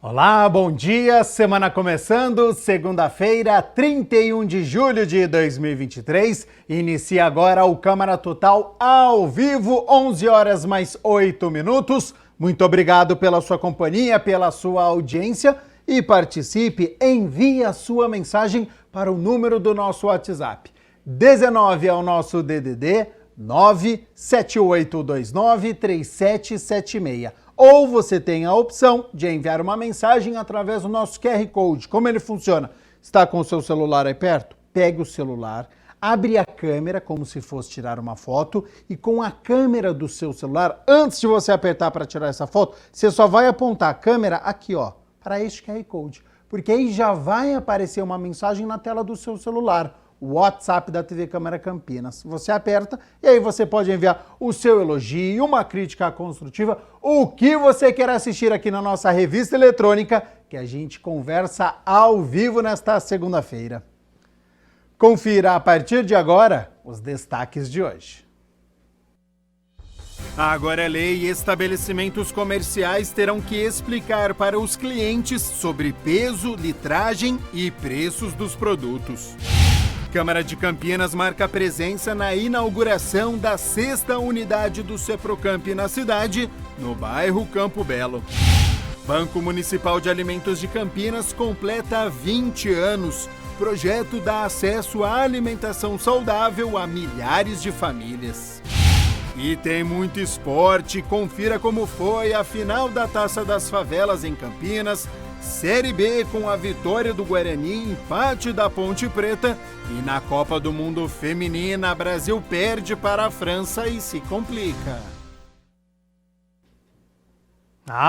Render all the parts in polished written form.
Olá, bom dia, semana começando, segunda-feira, 31 de julho de 2023, inicia agora o Câmara Total ao vivo, 11 horas mais 8 minutos. Muito obrigado pela sua companhia, pela sua audiência e participe, envie a sua mensagem para o número do nosso WhatsApp. 19 é o nosso DDD, 978293776. Ou você tem a opção de enviar uma mensagem através do nosso QR Code. Como ele funciona? Está com o seu celular aí perto? Pegue o celular, abre a câmera como se fosse tirar uma foto e com a câmera do seu celular, antes de você apertar para tirar essa foto, você só vai apontar a câmera aqui, ó, para este QR Code. Porque aí já vai aparecer uma mensagem na tela do seu celular. O WhatsApp da TV Câmara Campinas. Você aperta e aí você pode enviar o seu elogio, uma crítica construtiva, o que você quer assistir aqui na nossa revista eletrônica, que a gente conversa ao vivo nesta segunda-feira. Confira a partir de agora os destaques de hoje. Agora é lei e estabelecimentos comerciais terão que explicar para os clientes sobre peso, litragem e preços dos produtos. Câmara de Campinas marca presença na inauguração da 6ª unidade do Ceprocamp na cidade, no bairro Campo Belo. Banco Municipal de Alimentos de Campinas completa 20 anos. Projeto dá acesso à alimentação saudável a milhares de famílias. E tem muito esporte, confira como foi a final da Taça das Favelas em Campinas, Série B com a vitória do Guarani, empate da Ponte Preta e na Copa do Mundo Feminina, Brasil perde para a França e se complica.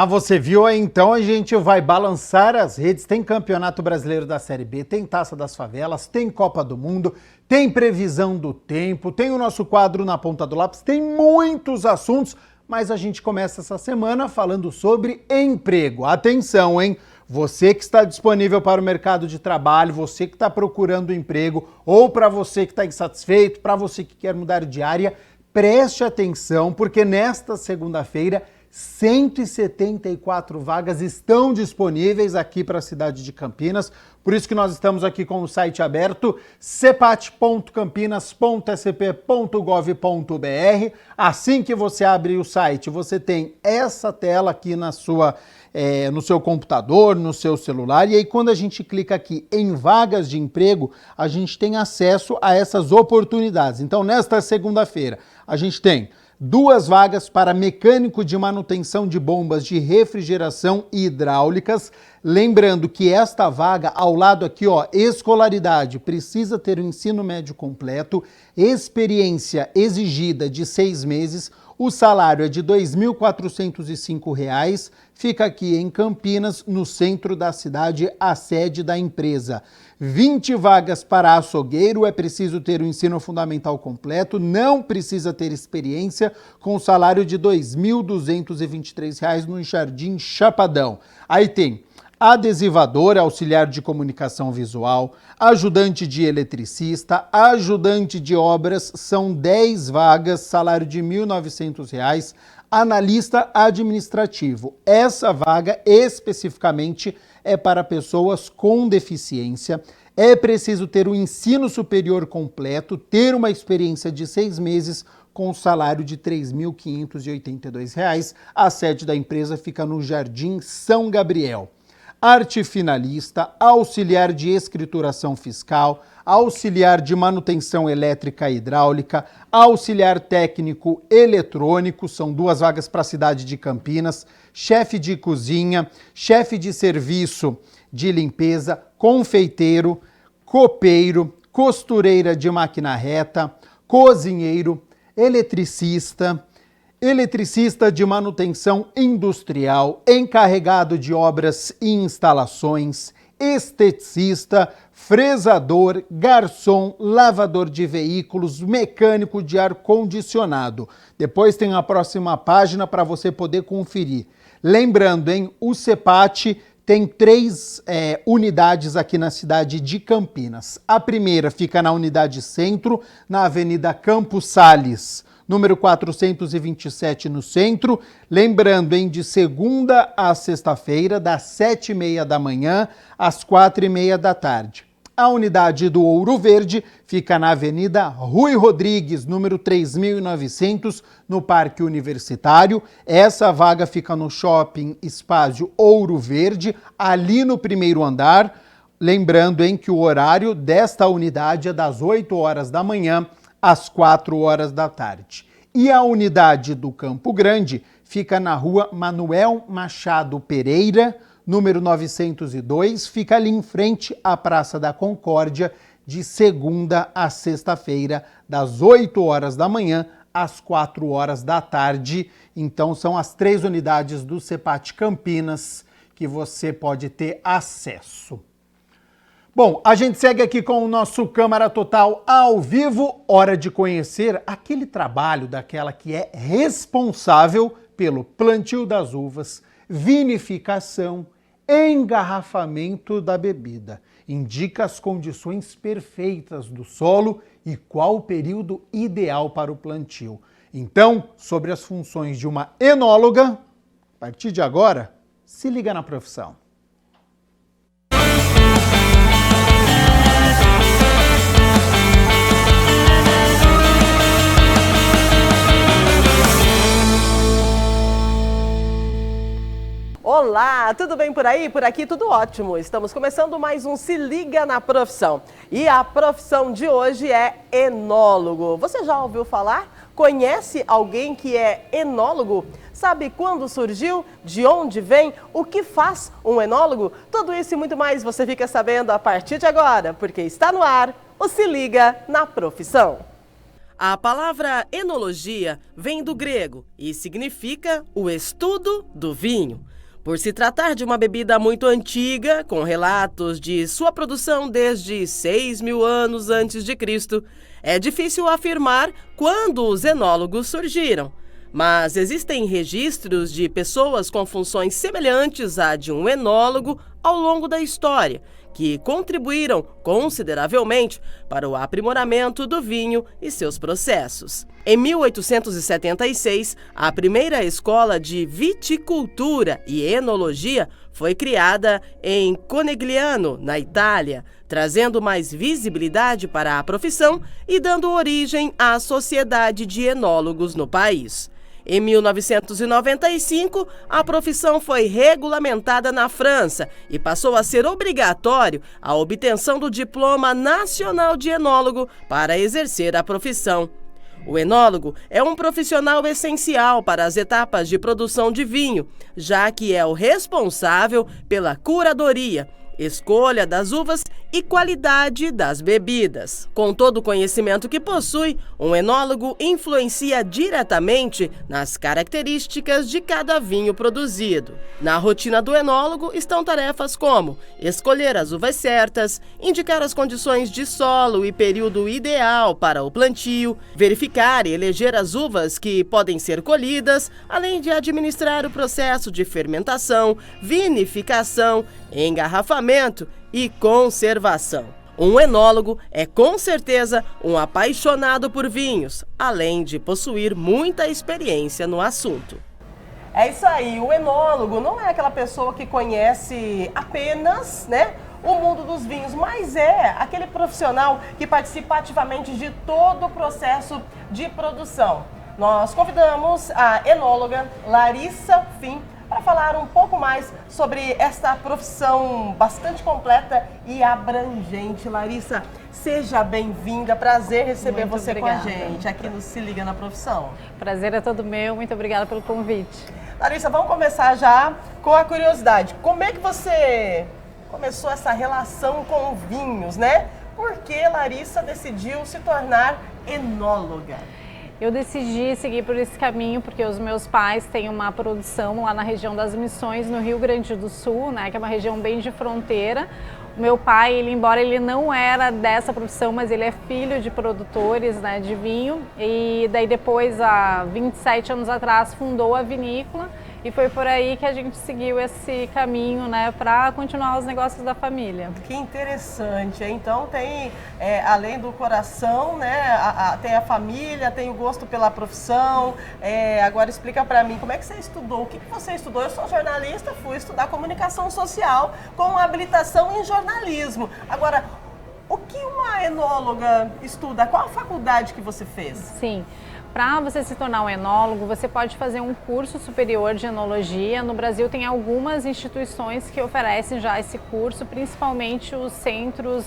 Você viu aí então, a gente vai balançar as redes, tem Campeonato Brasileiro da Série B, tem Taça das Favelas, tem Copa do Mundo, tem previsão do tempo, tem o nosso quadro na ponta do lápis, tem muitos assuntos, mas a gente começa essa semana falando sobre emprego. Atenção, hein? Você que está disponível para o mercado de trabalho, você que está procurando emprego, ou para você que está insatisfeito, para você que quer mudar de área, preste atenção, porque nesta segunda-feira 174 vagas estão disponíveis aqui para a cidade de Campinas, por isso que nós estamos aqui com o site aberto, cepat.campinas.sp.gov.br. Assim que você abre o site, você tem essa tela aqui no seu computador, no seu celular, e aí quando a gente clica aqui em vagas de emprego, a gente tem acesso a essas oportunidades. Então, nesta segunda-feira, a gente tem 2 vagas para mecânico de manutenção de bombas de refrigeração e hidráulicas. Lembrando que esta vaga, ao lado aqui, ó, escolaridade, precisa ter o ensino médio completo, experiência exigida de 6 meses, o salário é de R$ 2.405, fica aqui em Campinas, no centro da cidade, a sede da empresa. 20 vagas para açougueiro, é preciso ter o ensino fundamental completo, não precisa ter experiência, com salário de R$ 2.223 no Jardim Chapadão. Aí tem adesivador, auxiliar de comunicação visual, ajudante de eletricista, ajudante de obras, são 10 vagas, salário de R$ 1.900, analista administrativo. Essa vaga especificamente é para pessoas com deficiência, é preciso ter o ensino superior completo, ter uma experiência de 6 meses, com salário de R$ 3.582. A sede da empresa fica no Jardim São Gabriel. Arte finalista, auxiliar de escrituração fiscal, auxiliar de manutenção elétrica e hidráulica, auxiliar técnico eletrônico, são 2 vagas para a cidade de Campinas, chefe de cozinha, chefe de serviço de limpeza, confeiteiro, copeiro, costureira de máquina reta, cozinheiro, eletricista de manutenção industrial, encarregado de obras e instalações, esteticista, fresador, garçom, lavador de veículos, mecânico de ar-condicionado. Depois tem a próxima página para você poder conferir. Lembrando, hein, o CEPAT tem 3 unidades aqui na cidade de Campinas. A primeira fica na Unidade Centro, na Avenida Campos Sales, número 427 no centro. Lembrando, hein, de segunda a sexta-feira, das 7h30 da manhã às 4h30 da tarde. A unidade do Ouro Verde fica na Avenida Rui Rodrigues, número 3.900, no Parque Universitário. Essa vaga fica no Shopping Espaço Ouro Verde, ali no primeiro andar. Lembrando, hein, que o horário desta unidade é das 8 horas da manhã às 4 horas da tarde. E a unidade do Campo Grande fica na Rua Manuel Machado Pereira, número 902, fica ali em frente à Praça da Concórdia, de segunda a sexta-feira, das 8 horas da manhã às 4 horas da tarde. Então são as 3 unidades do CEPAT Campinas que você pode ter acesso. Bom, a gente segue aqui com o nosso Câmara Total ao vivo. Hora de conhecer aquele trabalho daquela que é responsável pelo plantio das uvas, vinificação, engarrafamento da bebida. Indica as condições perfeitas do solo e qual o período ideal para o plantio. Então, sobre as funções de uma enóloga, a partir de agora, se liga na profissão. Olá, tudo bem por aí? Por aqui tudo ótimo. Estamos começando mais um Se Liga na Profissão. E a profissão de hoje é enólogo. Você já ouviu falar? Conhece alguém que é enólogo? Sabe quando surgiu? De onde vem? O que faz um enólogo? Tudo isso e muito mais você fica sabendo a partir de agora, porque está no ar o Se Liga na Profissão. A palavra enologia vem do grego e significa o estudo do vinho. Por se tratar de uma bebida muito antiga, com relatos de sua produção desde 6.000 anos antes de Cristo, é difícil afirmar quando os enólogos surgiram. Mas existem registros de pessoas com funções semelhantes à de um enólogo ao longo da história, que contribuíram consideravelmente para o aprimoramento do vinho e seus processos. Em 1876, a primeira escola de viticultura e enologia foi criada em Conegliano, na Itália, trazendo mais visibilidade para a profissão e dando origem à Sociedade de Enólogos no país. Em 1995, a profissão foi regulamentada na França e passou a ser obrigatório a obtenção do Diploma Nacional de Enólogo para exercer a profissão. O enólogo é um profissional essencial para as etapas de produção de vinho, já que é o responsável pela curadoria, escolha das uvas e qualidade das bebidas. Com todo o conhecimento que possui, um enólogo influencia diretamente nas características de cada vinho produzido. Na rotina do enólogo estão tarefas como escolher as uvas certas, indicar as condições de solo e período ideal para o plantio, verificar e eleger as uvas que podem ser colhidas, além de administrar o processo de fermentação, vinificação, engarrafamento e conservação. Um enólogo é com certeza um apaixonado por vinhos, além de possuir muita experiência no assunto. É isso aí, o enólogo não é aquela pessoa que conhece apenas, o mundo dos vinhos, mas é aquele profissional que participa ativamente de todo o processo de produção. Nós convidamos a enóloga Larissa Fim para falar um pouco mais sobre esta profissão bastante completa e abrangente. Larissa, seja bem-vinda, prazer receber Muito você obrigada. com a gente aqui no Se Liga na Profissão. Prazer é todo meu, muito obrigada pelo convite. Larissa, vamos começar já com a curiosidade. Como é que você começou essa relação com vinhos, Por que Larissa decidiu se tornar enóloga? Eu decidi seguir por esse caminho porque os meus pais têm uma produção lá na região das Missões, no Rio Grande do Sul, que é uma região bem de fronteira. O meu pai, embora ele não era dessa profissão, mas ele é filho de produtores de vinho. E daí depois, há 27 anos atrás, fundou a vinícola e foi por aí que a gente seguiu esse caminho, né, para continuar os negócios da família. Que interessante. Então tem, além do coração, né, tem a família, tem o gosto pela profissão. Agora explica para mim, como é que você estudou? O que você estudou? Eu sou jornalista, fui estudar comunicação social com habilitação em jornalismo. Agora, o que uma enóloga estuda? Qual a faculdade que você fez? Sim. Para você se tornar um enólogo, você pode fazer um curso superior de enologia. No Brasil tem algumas instituições que oferecem já esse curso, principalmente os centros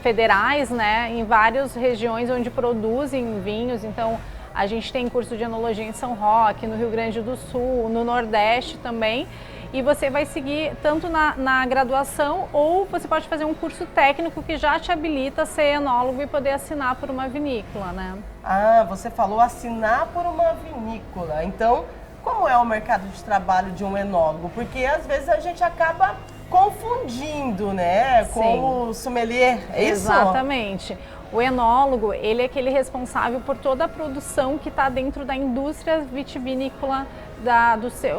federais, né, em várias regiões onde produzem vinhos. Então, a gente tem curso de enologia em São Roque, no Rio Grande do Sul, no Nordeste também. E você vai seguir tanto na graduação, ou você pode fazer um curso técnico que já te habilita a ser enólogo e poder assinar por uma vinícola, né? Ah, você falou assinar por uma vinícola. Então, como é o mercado de trabalho de um enólogo? Porque às vezes a gente acaba confundindo, né, com o sommelier, é isso? Exatamente. O enólogo, ele é aquele responsável por toda a produção que está dentro da indústria vitivinícola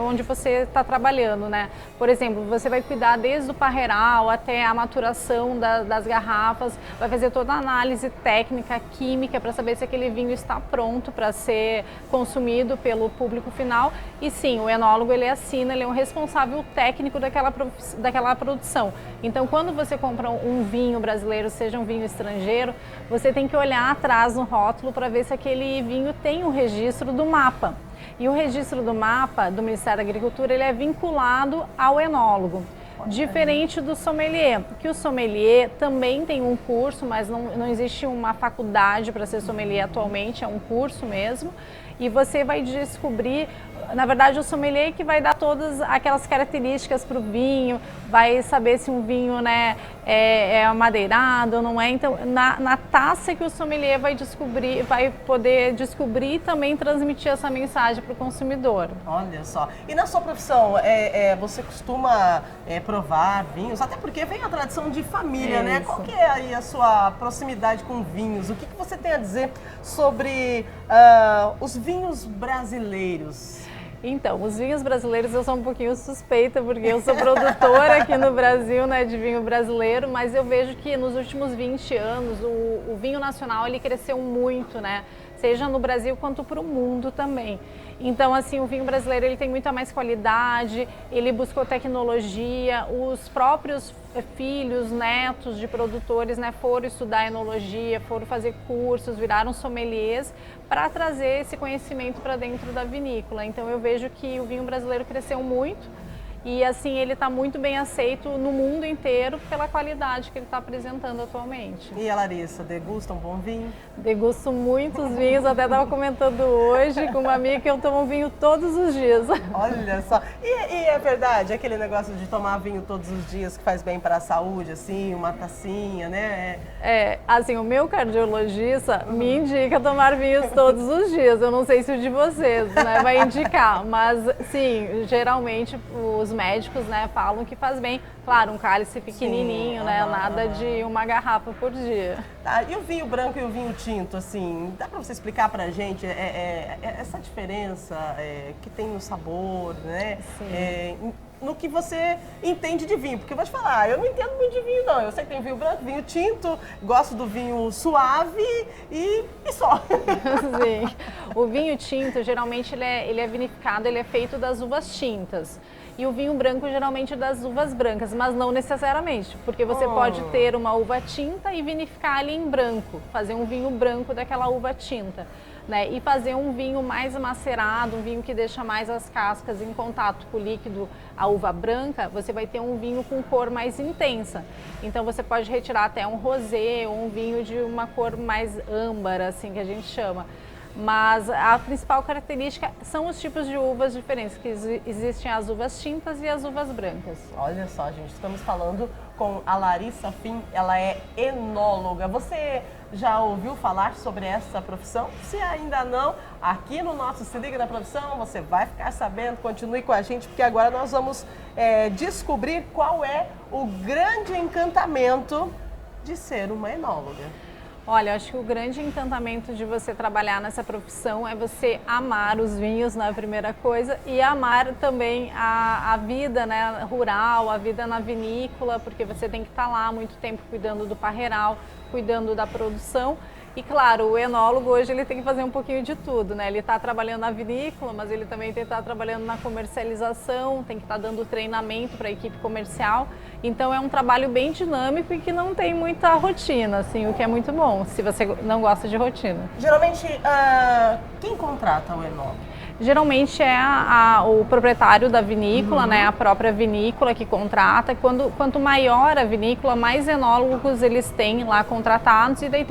onde você está trabalhando, né? Por exemplo, você vai cuidar desde o parreiral até a maturação das garrafas, vai fazer toda a análise técnica, química, para saber se aquele vinho está pronto para ser consumido pelo público final. E sim, o enólogo, ele assina, ele é um responsável técnico daquela produção. Então, quando você compra um vinho brasileiro, seja um vinho estrangeiro, você tem que olhar atrás no rótulo para ver se aquele vinho tem o registro do MAPA. E o registro do MAPA do Ministério da Agricultura, ele é vinculado ao enólogo. Diferente do sommelier, que o sommelier também tem um curso, mas não existe uma faculdade para ser sommelier atualmente, é um curso mesmo. E você vai descobrir, na verdade, o sommelier que vai dar todas aquelas características para o vinho, vai saber se um vinho, né, é amadeirado ou não é. Então, na taça que o sommelier vai descobrir, vai poder descobrir e também transmitir essa mensagem para o consumidor. Olha só. E na sua profissão, você costuma provar vinhos? Até porque vem a tradição de família, né? Qual que é aí a sua proximidade com vinhos? O que você tem a dizer sobre os vinhos brasileiros? Então, os vinhos brasileiros, eu sou um pouquinho suspeita, porque eu sou produtora aqui no Brasil, né, de vinho brasileiro, mas eu vejo que nos últimos 20 anos o vinho nacional, ele cresceu muito, né, seja no Brasil quanto para o mundo também. Então, assim, o vinho brasileiro, ele tem muita mais qualidade, ele buscou tecnologia, os próprios filhos, netos de produtores, né, foram estudar enologia, foram fazer cursos, viraram sommeliers para trazer esse conhecimento para dentro da vinícola. Então, eu vejo que o vinho brasileiro cresceu muito. E assim, ele está muito bem aceito no mundo inteiro pela qualidade que ele está apresentando atualmente. E a Larissa, degusta um bom vinho? Degusto muitos vinhos, até estava comentando hoje com uma amiga que eu tomo vinho todos os dias. Olha só, e é verdade, aquele negócio de tomar vinho todos os dias que faz bem para a saúde, assim, uma tacinha, né? Assim, o meu cardiologista me indica tomar vinhos todos os dias. Eu não sei se o de vocês, né, vai indicar, mas sim, geralmente os médicos, né, falam que faz bem. Claro, um cálice pequenininho, sim, né, nada de uma garrafa por dia. Tá, e o vinho branco e o vinho tinto, assim, dá para você explicar pra gente essa diferença que tem no sabor, né? Sim. No que você entende de vinho, porque eu vou te falar, eu não entendo muito de vinho não, eu sei que tem vinho branco, vinho tinto, gosto do vinho suave e só. Sim, o vinho tinto, geralmente ele é vinificado, ele é feito das uvas tintas. E o vinho branco geralmente das uvas brancas, mas não necessariamente, porque você pode ter uma uva tinta e vinificar ali em branco, fazer um vinho branco daquela uva tinta, né? E fazer um vinho mais macerado, um vinho que deixa mais as cascas em contato com o líquido, a uva branca, você vai ter um vinho com cor mais intensa. Então você pode retirar até um rosé ou um vinho de uma cor mais âmbar, assim que a gente chama. Mas a principal característica são os tipos de uvas diferentes, que existem as uvas tintas e as uvas brancas. Olha só, gente, estamos falando com a Larissa Fim, ela é enóloga. Você já ouviu falar sobre essa profissão? Se ainda não, aqui no nosso Se Liga na Profissão, você vai ficar sabendo, continue com a gente, porque agora nós vamos descobrir qual é o grande encantamento de ser uma enóloga. Olha, eu acho que o grande encantamento de você trabalhar nessa profissão é você amar os vinhos, na primeira coisa, e amar também a vida, né, rural, a vida na vinícola, porque você tem que estar lá muito tempo cuidando do parreiral, cuidando da produção. E claro, o enólogo hoje ele tem que fazer um pouquinho de tudo, né? Ele está trabalhando na vinícola, mas ele também tem que estar trabalhando na comercialização, tem que estar dando treinamento para a equipe comercial. Então é um trabalho bem dinâmico e que não tem muita rotina, assim, o que é muito bom, se você não gosta de rotina. Geralmente, quem contrata o enólogo? Geralmente é o proprietário da vinícola, né, a própria vinícola que contrata. Quanto maior a vinícola, mais enólogos eles têm lá contratados, e daí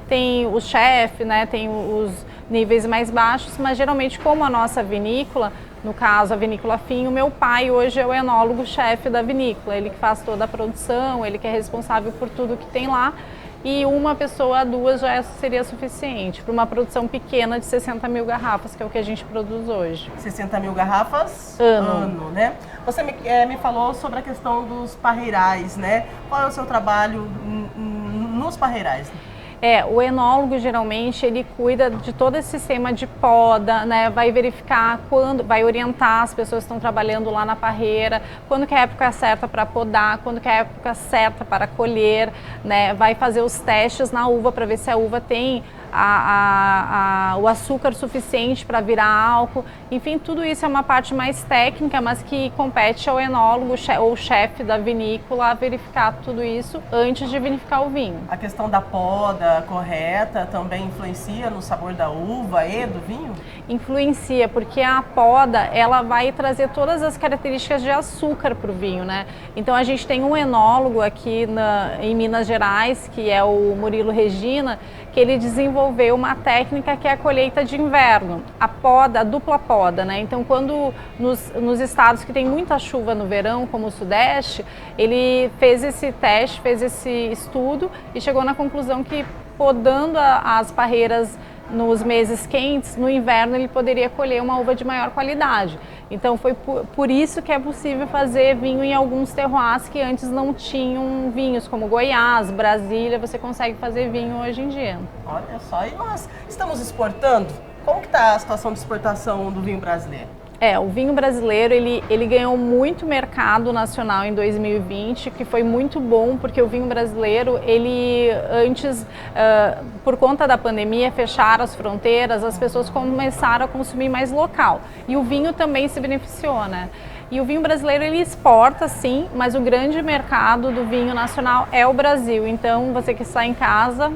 tem o chefe, né, tem os níveis mais baixos, mas geralmente, como a nossa vinícola, no caso a Vinícola Fim, o meu pai hoje é o enólogo-chefe da vinícola, ele que faz toda a produção, ele que é responsável por tudo que tem lá. E uma pessoa, duas já seria suficiente para uma produção pequena de 60 mil garrafas, que é o que a gente produz hoje. 60 mil garrafas ano, né? Você me falou sobre a questão dos parreirais, né? Qual é o seu trabalho nos parreirais? O enólogo geralmente ele cuida de todo esse sistema de poda, né? Vai verificar vai orientar as pessoas que estão trabalhando lá na parreira, quando que é a época certa para podar, quando que é a época certa para colher, né? Vai fazer os testes na uva para ver se a uva tem o açúcar suficiente para virar álcool. Enfim, tudo isso é uma parte mais técnica, mas que compete ao enólogo ou chefe da vinícola verificar tudo isso antes de vinificar o vinho. A questão da poda correta também influencia no sabor da uva e do vinho? Influencia, porque a poda ela vai trazer todas as características de açúcar para o vinho, né? Então a gente tem um enólogo aqui em Minas Gerais, que é o Murilo Regina, que ele desenvolveu uma técnica que é a colheita de inverno, a poda, a dupla poda, né? Então, quando nos estados que tem muita chuva no verão, como o Sudeste, ele fez esse teste, fez esse estudo e chegou na conclusão que podando as parreiras nos meses quentes, no inverno ele poderia colher uma uva de maior qualidade. Então foi por isso que é possível fazer vinho em alguns terroirs que antes não tinham vinhos, como Goiás, Brasília, você consegue fazer vinho hoje em dia. Olha só, e nós estamos exportando? Como que está a situação de exportação do vinho brasileiro? O vinho brasileiro ele ganhou muito mercado nacional em 2020, que foi muito bom, porque o vinho brasileiro, ele antes, por conta da pandemia, fecharam as fronteiras, as pessoas começaram a consumir mais local. E o vinho também se beneficiou, né? E o vinho brasileiro ele exporta sim, mas o grande mercado do vinho nacional é o Brasil. Então, você que está em casa,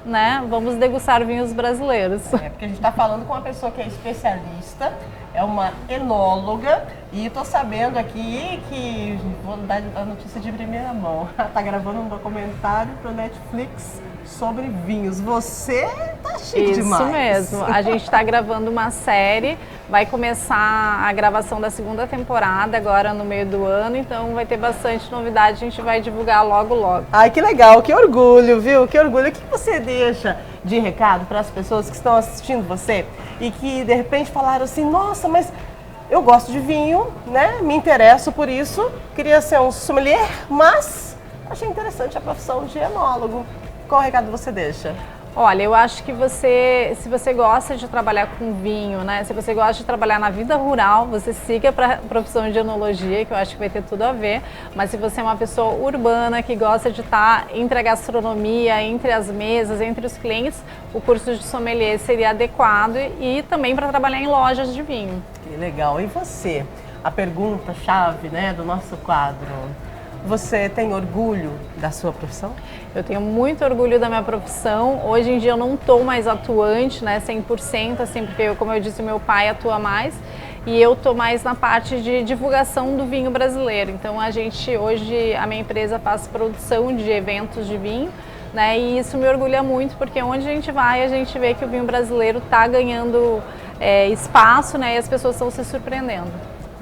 né, vamos degustar vinhos brasileiros. Porque a gente está falando com uma pessoa que é especialista, é uma enóloga, e estou sabendo aqui que, vou dar a notícia de primeira mão, ela está gravando um documentário para o Netflix sobre vinhos. Você tá chique demais. Isso mesmo, a gente está gravando uma série, vai começar a gravação da segunda temporada agora no meio do ano, então vai ter bastante novidade, a gente vai divulgar logo logo. Ai, que legal, que orgulho, viu? Que orgulho. O que você deixa de recado para as pessoas que estão assistindo você e que de repente falaram assim, nossa, mas eu gosto de vinho, né? Me interesso por isso, queria ser um sommelier, mas achei interessante a profissão de enólogo. Qual recado você deixa? Olha, eu acho que se você gosta de trabalhar com vinho, né? Se você gosta de trabalhar na vida rural, você siga para a profissão de enologia, que eu acho que vai ter tudo a ver. Mas se você é uma pessoa urbana que gosta de estar entre a gastronomia, entre as mesas, entre os clientes, o curso de sommelier seria adequado e também para trabalhar em lojas de vinho. Que legal. E você? A pergunta-chave, né, do nosso quadro. Você tem orgulho da sua profissão? Eu tenho muito orgulho da minha profissão. Hoje em dia eu não estou mais atuante, né, 100%, assim, porque, como eu disse, meu pai atua mais. E eu estou mais na parte de divulgação do vinho brasileiro. Então, hoje, a minha empresa faz produção de eventos de vinho, né, e isso me orgulha muito, porque onde a gente vai, a gente vê que o vinho brasileiro está ganhando espaço, né, e as pessoas estão se surpreendendo.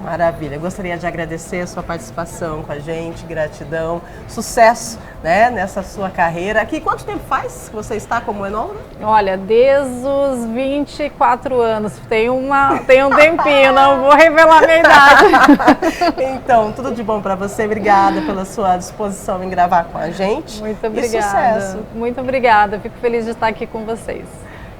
Maravilha, eu gostaria de agradecer a sua participação com a gente, gratidão, sucesso, né, nessa sua carreira. Aqui, quanto tempo faz que você está como enóloga? Olha, desde os 24 anos, tem um tempinho, não vou revelar a minha idade. Então, tudo de bom para você, obrigada pela sua disposição em gravar com a gente. Muito obrigada. E sucesso. Muito obrigada, fico feliz de estar aqui com vocês.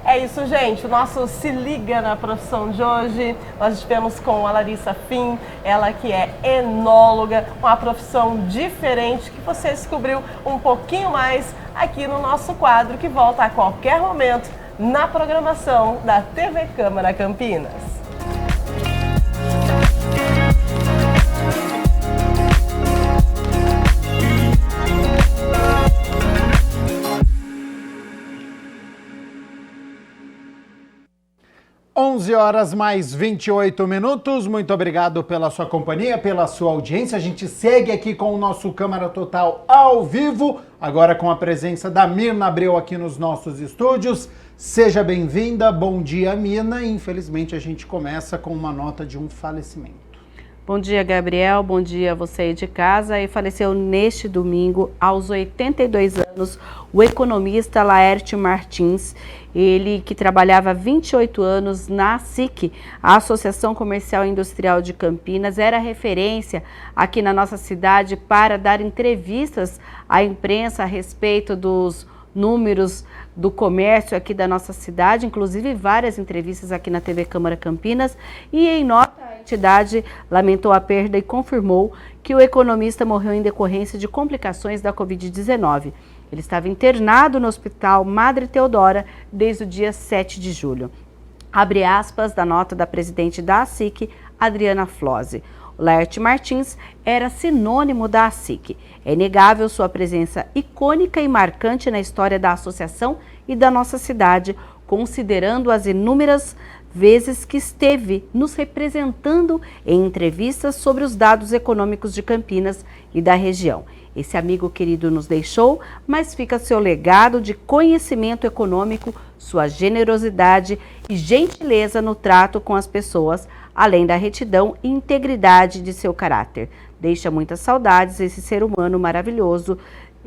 É isso, gente. O nosso Se Liga na Profissão de hoje, nós estivemos com a Larissa Fim, ela que é enóloga, uma profissão diferente que você descobriu um pouquinho mais aqui no nosso quadro, que volta a qualquer momento na programação da TV Câmara Campinas. 11h mais 28. Muito obrigado pela sua companhia, pela sua audiência. A gente segue aqui com o nosso Câmara Total ao vivo, agora com a presença da Mirna Abreu aqui nos nossos estúdios. Seja bem-vinda, bom dia, Mirna. Infelizmente a gente começa com uma nota de um falecimento. Bom dia, Gabriel, bom dia a você aí de casa. E faleceu neste domingo, aos 82 anos, o economista Laerte Martins. Ele que trabalhava há 28 anos na ASIC, a Associação Comercial e Industrial de Campinas, era referência aqui na nossa cidade para dar entrevistas à imprensa a respeito dos números do comércio aqui da nossa cidade, inclusive várias entrevistas aqui na TV Câmara Campinas, e em nota a entidade lamentou a perda e confirmou que o economista morreu em decorrência de complicações da Covid-19. Ele estava internado no Hospital Madre Teodora desde o dia 7 de julho. Abre aspas da nota da presidente da ASIC, Adriana Flose. O Laerte Martins era sinônimo da ASIC. É inegável sua presença icônica e marcante na história da associação e da nossa cidade, considerando as inúmeras vezes que esteve nos representando em entrevistas sobre os dados econômicos de Campinas e da região. Esse amigo querido nos deixou, mas fica seu legado de conhecimento econômico, sua generosidade e gentileza no trato com as pessoas, além da retidão e integridade de seu caráter. Deixa muitas saudades esse ser humano maravilhoso,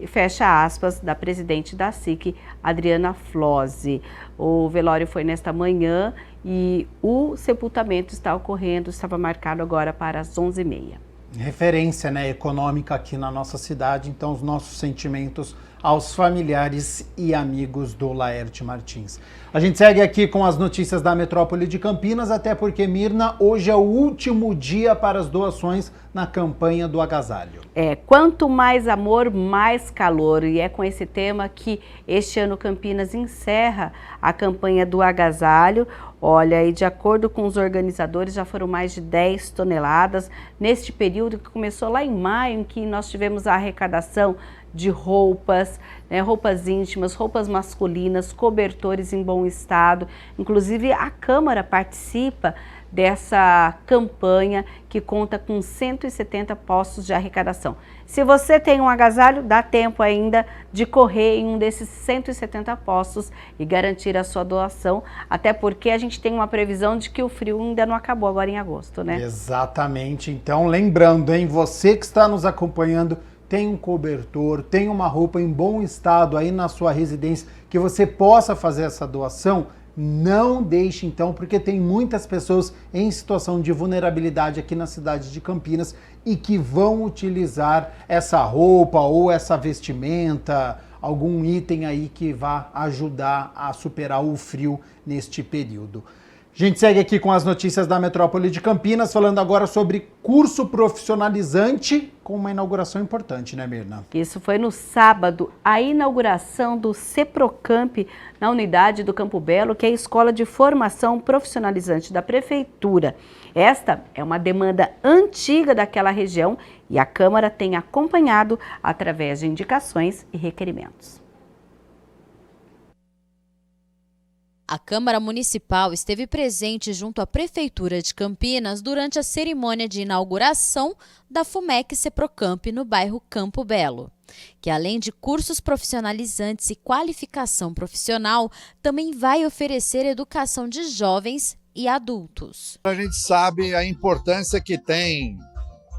fecha aspas, da presidente da ASIC, Adriana Flose. O velório foi nesta manhã e o sepultamento estava marcado agora para as 11h30. Referência, né, econômica aqui na nossa cidade, então os nossos sentimentos aos familiares e amigos do Laerte Martins. A gente segue aqui com as notícias da metrópole de Campinas, até porque, Mirna, hoje é o último dia para as doações na campanha do agasalho. Quanto mais amor, mais calor, e é com esse tema que este ano Campinas encerra a campanha do agasalho. Olha, e de acordo com os organizadores, já foram mais de 10 toneladas neste período que começou lá em maio, em que nós tivemos a arrecadação de roupas, né, roupas íntimas, roupas masculinas, cobertores em bom estado. Inclusive, a Câmara participa dessa campanha que conta com 170 postos de arrecadação. Se você tem um agasalho, dá tempo ainda de correr em um desses 170 postos e garantir a sua doação, até porque a gente tem uma previsão de que o frio ainda não acabou agora em agosto, né? Exatamente. Então, lembrando, hein, você que está nos acompanhando, tem um cobertor, tem uma roupa em bom estado aí na sua residência, que você possa fazer essa doação, não deixe então, porque tem muitas pessoas em situação de vulnerabilidade aqui na cidade de Campinas e que vão utilizar essa roupa ou essa vestimenta, algum item aí que vá ajudar a superar o frio neste período. A gente segue aqui com as notícias da metrópole de Campinas, falando agora sobre curso profissionalizante com uma inauguração importante, né, Mirna? Isso foi no sábado, a inauguração do CEPROCAMP na unidade do Campo Belo, que é a Escola de Formação Profissionalizante da Prefeitura. Esta é uma demanda antiga daquela região e a Câmara tem acompanhado através de indicações e requerimentos. A Câmara Municipal esteve presente junto à Prefeitura de Campinas durante a cerimônia de inauguração da FUMEC CEPROCAMP no bairro Campo Belo, que além de cursos profissionalizantes e qualificação profissional, também vai oferecer educação de jovens e adultos. A gente sabe a importância que tem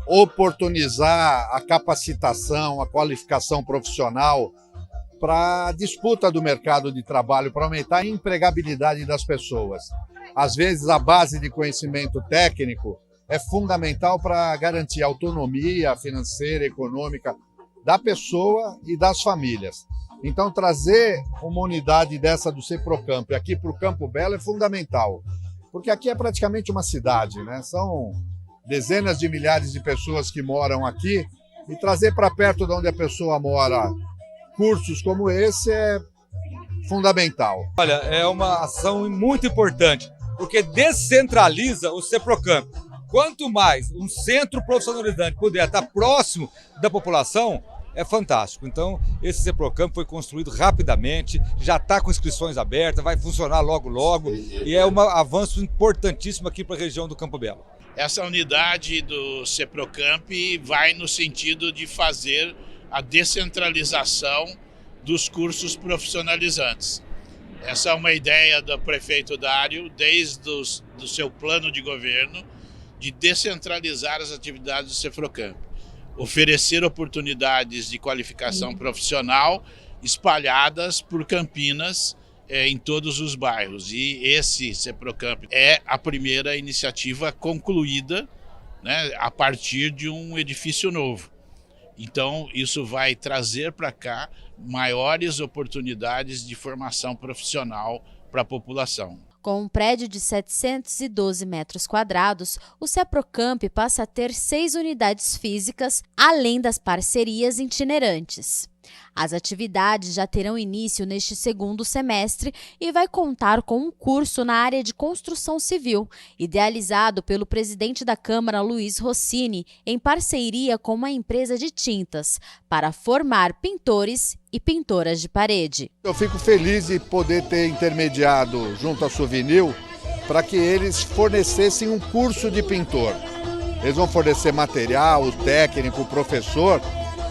oportunizar a capacitação, a qualificação profissional para a disputa do mercado de trabalho, para aumentar a empregabilidade das pessoas. Às vezes, a base de conhecimento técnico é fundamental para garantir a autonomia financeira e econômica da pessoa e das famílias. Então, trazer uma unidade dessa do Ceprocamp aqui para o Campo Belo é fundamental, porque aqui é praticamente uma cidade, né? São dezenas de milhares de pessoas que moram aqui, e trazer para perto de onde a pessoa mora cursos como esse é fundamental. Olha, é uma ação muito importante, porque descentraliza o Ceprocamp. Quanto mais um centro profissionalizante puder estar próximo da população, é fantástico. Então, esse Ceprocamp foi construído rapidamente, já está com inscrições abertas, vai funcionar logo logo, e é um avanço importantíssimo aqui para a região do Campo Belo. Essa unidade do Ceprocamp vai no sentido de fazer a descentralização dos cursos profissionalizantes. Essa é uma ideia do prefeito Dário, desde o seu plano de governo, de descentralizar as atividades do Ceprocamp, oferecer oportunidades de qualificação profissional espalhadas por Campinas, em todos os bairros. E esse Ceprocamp é a primeira iniciativa concluída, né, a partir de um edifício novo. Então, isso vai trazer para cá maiores oportunidades de formação profissional para a população. Com um prédio de 712 metros quadrados, o Ceprocamp passa a ter 6 unidades físicas, além das parcerias itinerantes. As atividades já terão início neste segundo semestre e vai contar com um curso na área de construção civil, idealizado pelo presidente da Câmara, Luiz Rossini, em parceria com uma empresa de tintas, para formar pintores e pintoras de parede. Eu fico feliz de poder ter intermediado junto à Souvenir para que eles fornecessem um curso de pintor. Eles vão fornecer material, o técnico, o professor,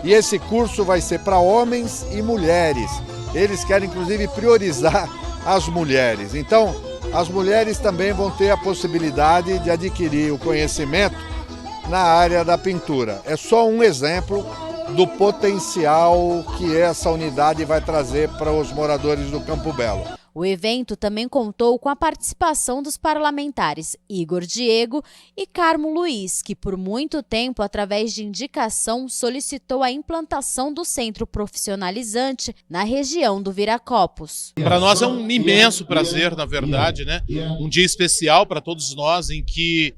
e esse curso vai ser para homens e mulheres. Eles querem, inclusive, priorizar as mulheres. Então, as mulheres também vão ter a possibilidade de adquirir o conhecimento na área da pintura. É só um exemplo do potencial que essa unidade vai trazer para os moradores do Campo Belo. O evento também contou com a participação dos parlamentares Igor Diego e Carmo Luiz, que por muito tempo, através de indicação, solicitou a implantação do centro profissionalizante na região do Viracopos. Para nós é um imenso prazer, na verdade, né? Um dia especial para todos nós, em que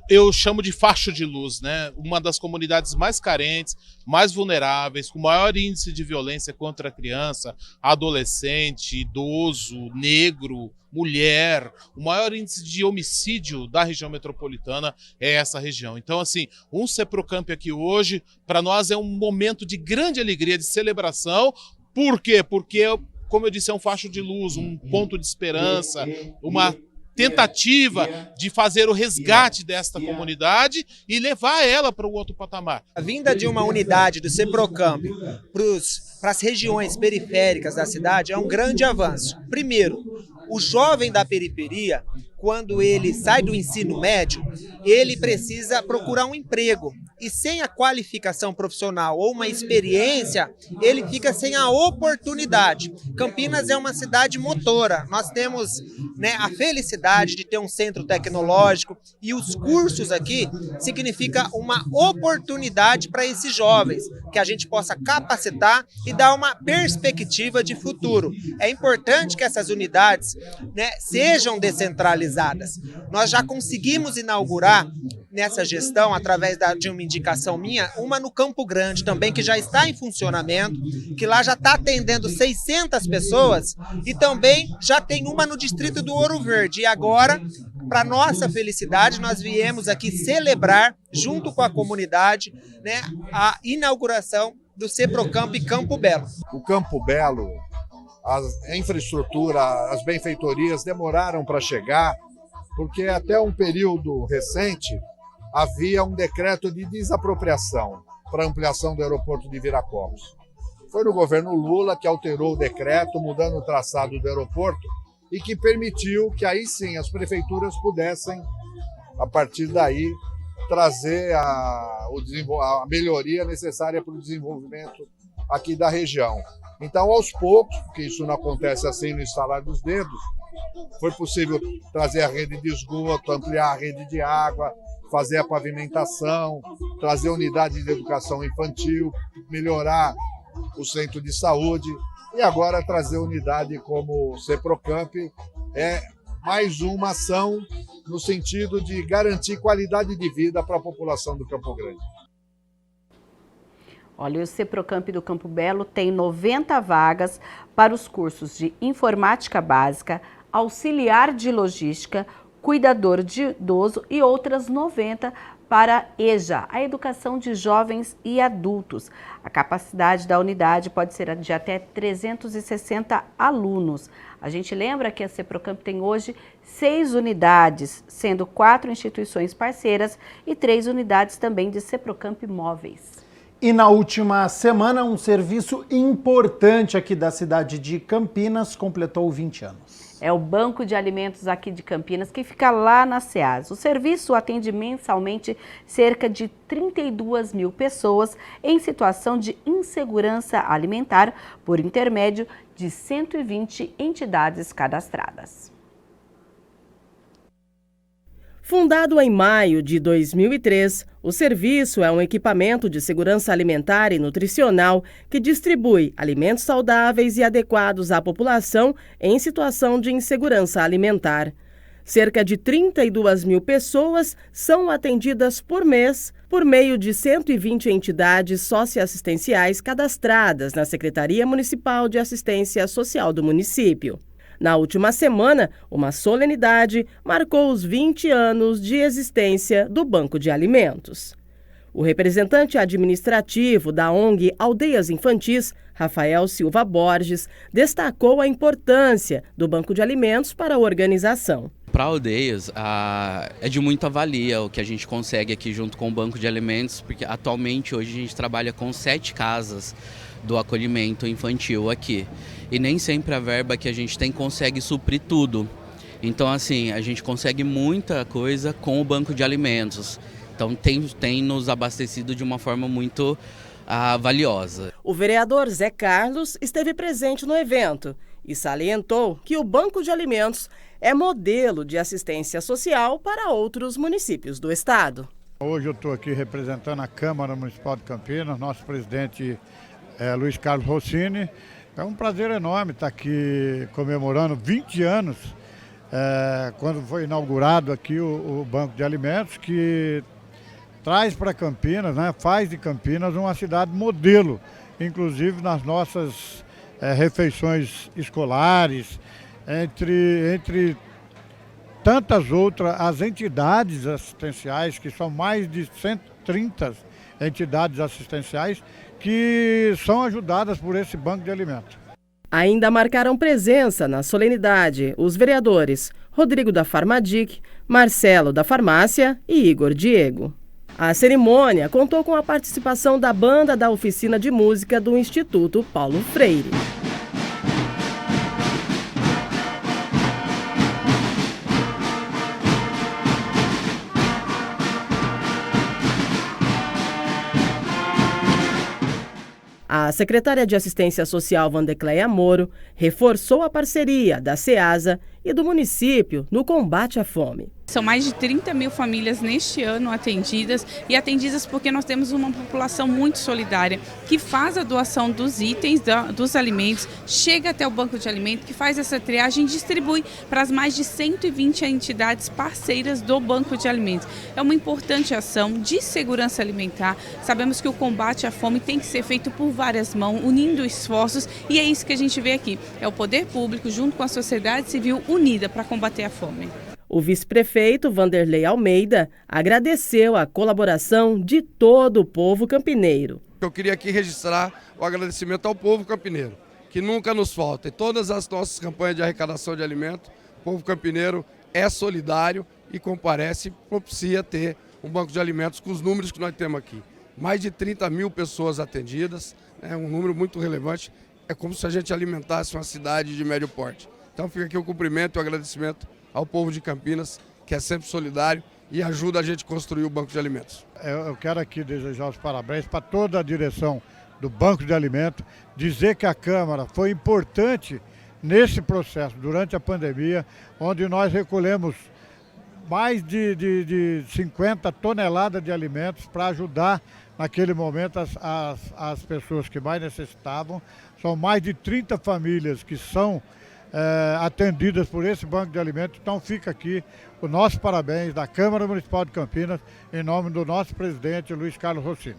eu chamo de faixa de luz, né? Uma das comunidades mais carentes, mais vulneráveis, com maior índice de violência contra a criança, adolescente, idoso, negro, mulher. O maior índice de homicídio da região metropolitana é essa região. Então, assim, um Ceprocamp aqui hoje, para nós é um momento de grande alegria, de celebração. Por quê? Porque, como eu disse, é um facho de luz, um ponto de esperança, uma tentativa de fazer o resgate desta comunidade e levar ela para um outro patamar. A vinda de uma unidade do Ceprocamp para as regiões periféricas da cidade é um grande avanço. Primeiro, o jovem da periferia, quando ele sai do ensino médio, ele precisa procurar um emprego. E sem a qualificação profissional ou uma experiência, ele fica sem a oportunidade. Campinas é uma cidade motora. Nós temos, né, a felicidade de ter um centro tecnológico, e os cursos aqui significa uma oportunidade para esses jovens, que a gente possa capacitar e dar uma perspectiva de futuro. É importante que essas unidades, né, sejam descentralizadas. Nós já conseguimos inaugurar nessa gestão, através de uma indicação minha, uma no Campo Grande também, que já está em funcionamento, que lá já está atendendo 600 pessoas, e também já tem uma no distrito do Ouro Verde. E agora, para nossa felicidade, nós viemos aqui celebrar, junto com a comunidade, né, a inauguração do Ceprocamp Campo Belo. O Campo Belo, a infraestrutura, as benfeitorias demoraram para chegar, porque até um período recente havia um decreto de desapropriação para ampliação do aeroporto de Viracopos. Foi no governo Lula que alterou o decreto, mudando o traçado do aeroporto, e que permitiu que aí sim as prefeituras pudessem, a partir daí, trazer a melhoria necessária para o desenvolvimento aqui da região. Então, aos poucos, porque isso não acontece assim no estalar dos dedos, foi possível trazer a rede de esgoto, ampliar a rede de água, fazer a pavimentação, trazer unidade de educação infantil, melhorar o centro de saúde e agora trazer unidade como o Ceprocamp. É mais uma ação no sentido de garantir qualidade de vida para a população do Campo Grande. Olha, o Ceprocamp do Campo Belo tem 90 vagas para os cursos de Informática Básica, Auxiliar de Logística, Cuidador de Idoso e outras 90 para EJA, a Educação de Jovens e Adultos. A capacidade da unidade pode ser de até 360 alunos. A gente lembra que a Ceprocamp tem hoje 6 unidades, sendo 4 instituições parceiras e 3 unidades também de Ceprocamp móveis. E na última semana, um serviço importante aqui da cidade de Campinas completou 20 anos. É o Banco de Alimentos aqui de Campinas, que fica lá na SEASA. O serviço atende mensalmente cerca de 32 mil pessoas em situação de insegurança alimentar por intermédio de 120 entidades cadastradas. Fundado em maio de 2003, o serviço é um equipamento de segurança alimentar e nutricional que distribui alimentos saudáveis e adequados à população em situação de insegurança alimentar. Cerca de 32 mil pessoas são atendidas por mês por meio de 120 entidades socioassistenciais cadastradas na Secretaria Municipal de Assistência Social do município. Na última semana, uma solenidade marcou os 20 anos de existência do Banco de Alimentos. O representante administrativo da ONG Aldeias Infantis, Rafael Silva Borges, destacou a importância do Banco de Alimentos para a organização. Para Aldeias, é de muita valia o que a gente consegue aqui junto com o Banco de Alimentos, porque atualmente hoje a gente trabalha com 7 casas do acolhimento infantil aqui. E nem sempre a verba que a gente tem consegue suprir tudo. Então, assim, a gente consegue muita coisa com o Banco de Alimentos. Então, tem nos abastecido de uma forma muito valiosa. O vereador Zé Carlos esteve presente no evento e salientou que o Banco de Alimentos é modelo de assistência social para outros municípios do estado. Hoje eu estou aqui representando a Câmara Municipal de Campinas, nosso presidente Luiz Carlos Rossini. É um prazer enorme estar aqui comemorando 20 anos, quando foi inaugurado aqui o Banco de Alimentos, que traz para Campinas, faz de Campinas uma cidade modelo, inclusive nas nossas refeições escolares, entre tantas outras, as entidades assistenciais, que são mais de 130 entidades assistenciais, que são ajudadas por esse Banco de Alimentos. Ainda marcaram presença na solenidade os vereadores Rodrigo da Farmadic, Marcelo da Farmácia e Igor Diego. A cerimônia contou com a participação da banda da oficina de música do Instituto Paulo Freire. A secretária de Assistência Social, Vandecleia Moro, reforçou a parceria da SEASA e do município no combate à fome. São mais de 30 mil famílias neste ano atendidas e atendidas porque nós temos uma população muito solidária que faz a doação dos itens, dos alimentos, chega até o Banco de Alimentos, que faz essa triagem e distribui para as mais de 120 entidades parceiras do Banco de Alimentos. É uma importante ação de segurança alimentar. Sabemos que o combate à fome tem que ser feito por várias mãos, unindo esforços, e é isso que a gente vê aqui. É o poder público junto com a sociedade civil unida para combater a fome. O vice-prefeito Vanderlei Almeida agradeceu a colaboração de todo o povo campineiro. Eu queria aqui registrar o agradecimento ao povo campineiro, que nunca nos falta. Em todas as nossas campanhas de arrecadação de alimentos, o povo campineiro é solidário e comparece, propicia ter um banco de alimentos com os números que nós temos aqui. Mais de 30 mil pessoas atendidas, um número muito relevante. É como se a gente alimentasse uma cidade de médio porte. Então fica aqui o cumprimento e o agradecimento ao povo de Campinas, que é sempre solidário e ajuda a gente a construir o Banco de Alimentos. Eu quero aqui desejar os parabéns para toda a direção do Banco de Alimentos, dizer que a Câmara foi importante nesse processo, durante a pandemia, onde nós recolhemos mais de 50 toneladas de alimentos para ajudar naquele momento as pessoas que mais necessitavam. São mais de 30 famílias que são atendidas por esse Banco de Alimentos. Então fica aqui o nosso parabéns da Câmara Municipal de Campinas, em nome do nosso presidente Luiz Carlos Rossini.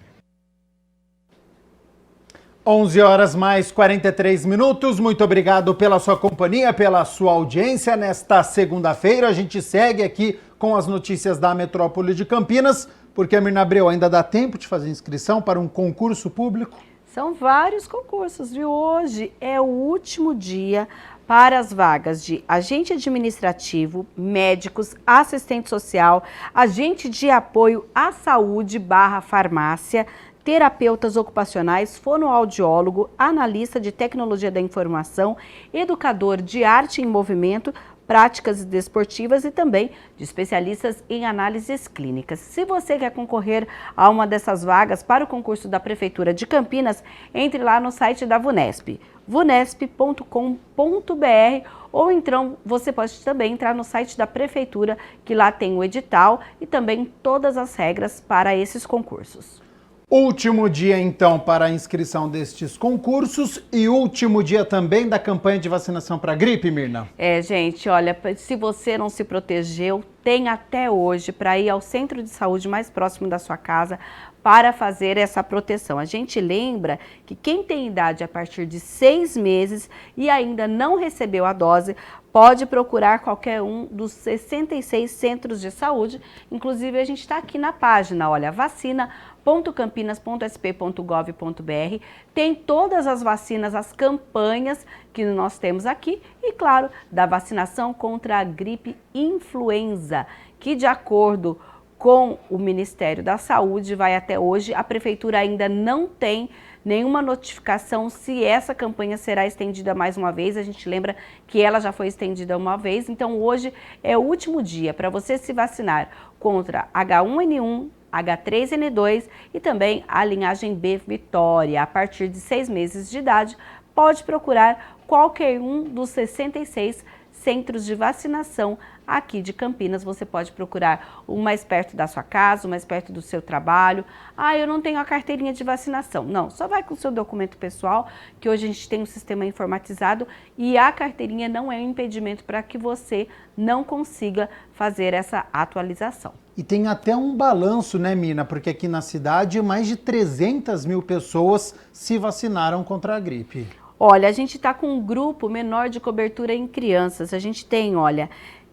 11 horas mais 43 minutos. Muito obrigado pela sua companhia, pela sua audiência. Nesta segunda-feira a gente segue aqui com as notícias da Metrópole de Campinas, porque, Mirna Abreu, ainda dá tempo de fazer inscrição para um concurso público? São vários concursos, viu? Hoje é o último dia para as vagas de agente administrativo, médicos, assistente social, agente de apoio à saúde / farmácia, terapeutas ocupacionais, fonoaudiólogo, analista de tecnologia da informação, educador de arte em movimento, práticas desportivas e também de especialistas em análises clínicas. Se você quer concorrer a uma dessas vagas para o concurso da Prefeitura de Campinas, entre lá no site da VUNESP, vunesp.com.br, ou então você pode também entrar no site da Prefeitura, que lá tem o edital e também todas as regras para esses concursos. Último dia, então, para a inscrição destes concursos e último dia também da campanha de vacinação para a gripe, Mirna. Gente, olha, se você não se protegeu, tem até hoje para ir ao centro de saúde mais próximo da sua casa para fazer essa proteção. A gente lembra que quem tem idade a partir de 6 meses e ainda não recebeu a dose, pode procurar qualquer um dos 66 centros de saúde. Inclusive, a gente está aqui na página, olha, vacina.campinas.sp.gov.br. Tem todas as vacinas, as campanhas que nós temos aqui e, claro, da vacinação contra a gripe influenza, que de acordo com o Ministério da Saúde, vai até hoje. A Prefeitura ainda não tem nenhuma notificação se essa campanha será estendida mais uma vez. A gente lembra que ela já foi estendida uma vez, então hoje é o último dia para você se vacinar contra H1N1, H3N2 e também a linhagem B Vitória. A partir de 6 meses de idade, pode procurar qualquer um dos 66 centros de vacinação aqui de Campinas. Você pode procurar o mais perto da sua casa, o mais perto do seu trabalho. Ah, eu não tenho a carteirinha de vacinação. Não, só vai com o seu documento pessoal, que hoje a gente tem um sistema informatizado e a carteirinha não é um impedimento para que você não consiga fazer essa atualização. E tem até um balanço, né, Mina? Porque aqui na cidade mais de 300 mil pessoas se vacinaram contra a gripe. Olha, a gente está com um grupo menor de cobertura em crianças. A gente tem, olha,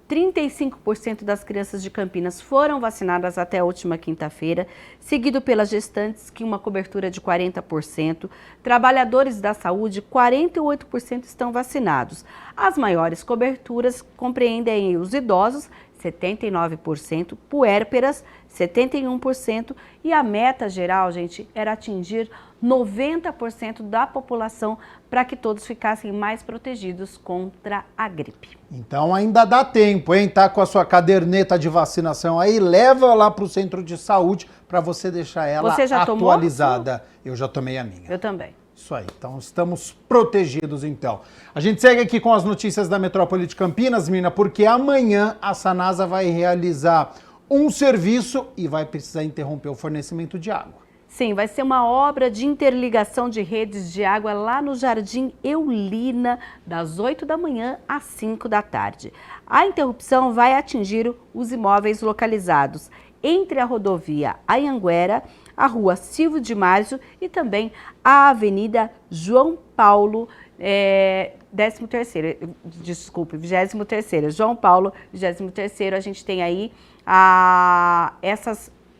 35% das crianças de Campinas foram vacinadas até a última quinta-feira, seguido pelas gestantes, que uma cobertura de 40%. Trabalhadores da saúde, 48% estão vacinados. As maiores coberturas compreendem os idosos, 79%, puérperas, 71%, e a meta geral, gente, era atingir 90% da população para que todos ficassem mais protegidos contra a gripe. Então ainda dá tempo, hein? Tá com a sua caderneta de vacinação aí, leva lá para o centro de saúde para você deixar ela atualizada. Tomou? Eu já tomei a minha. Eu também. Isso aí, então estamos protegidos então. A gente segue aqui com as notícias da Metrópole de Campinas, Mina, porque amanhã a Sanasa vai realizar um serviço e vai precisar interromper o fornecimento de água. Sim, vai ser uma obra de interligação de redes de água lá no Jardim Eulina, das 8 da manhã às 5 da tarde. A interrupção vai atingir os imóveis localizados entre a rodovia Anhanguera, a rua Silvio de Márcio e também a Avenida João Paulo, 23º, João Paulo, 23º. A gente tem aí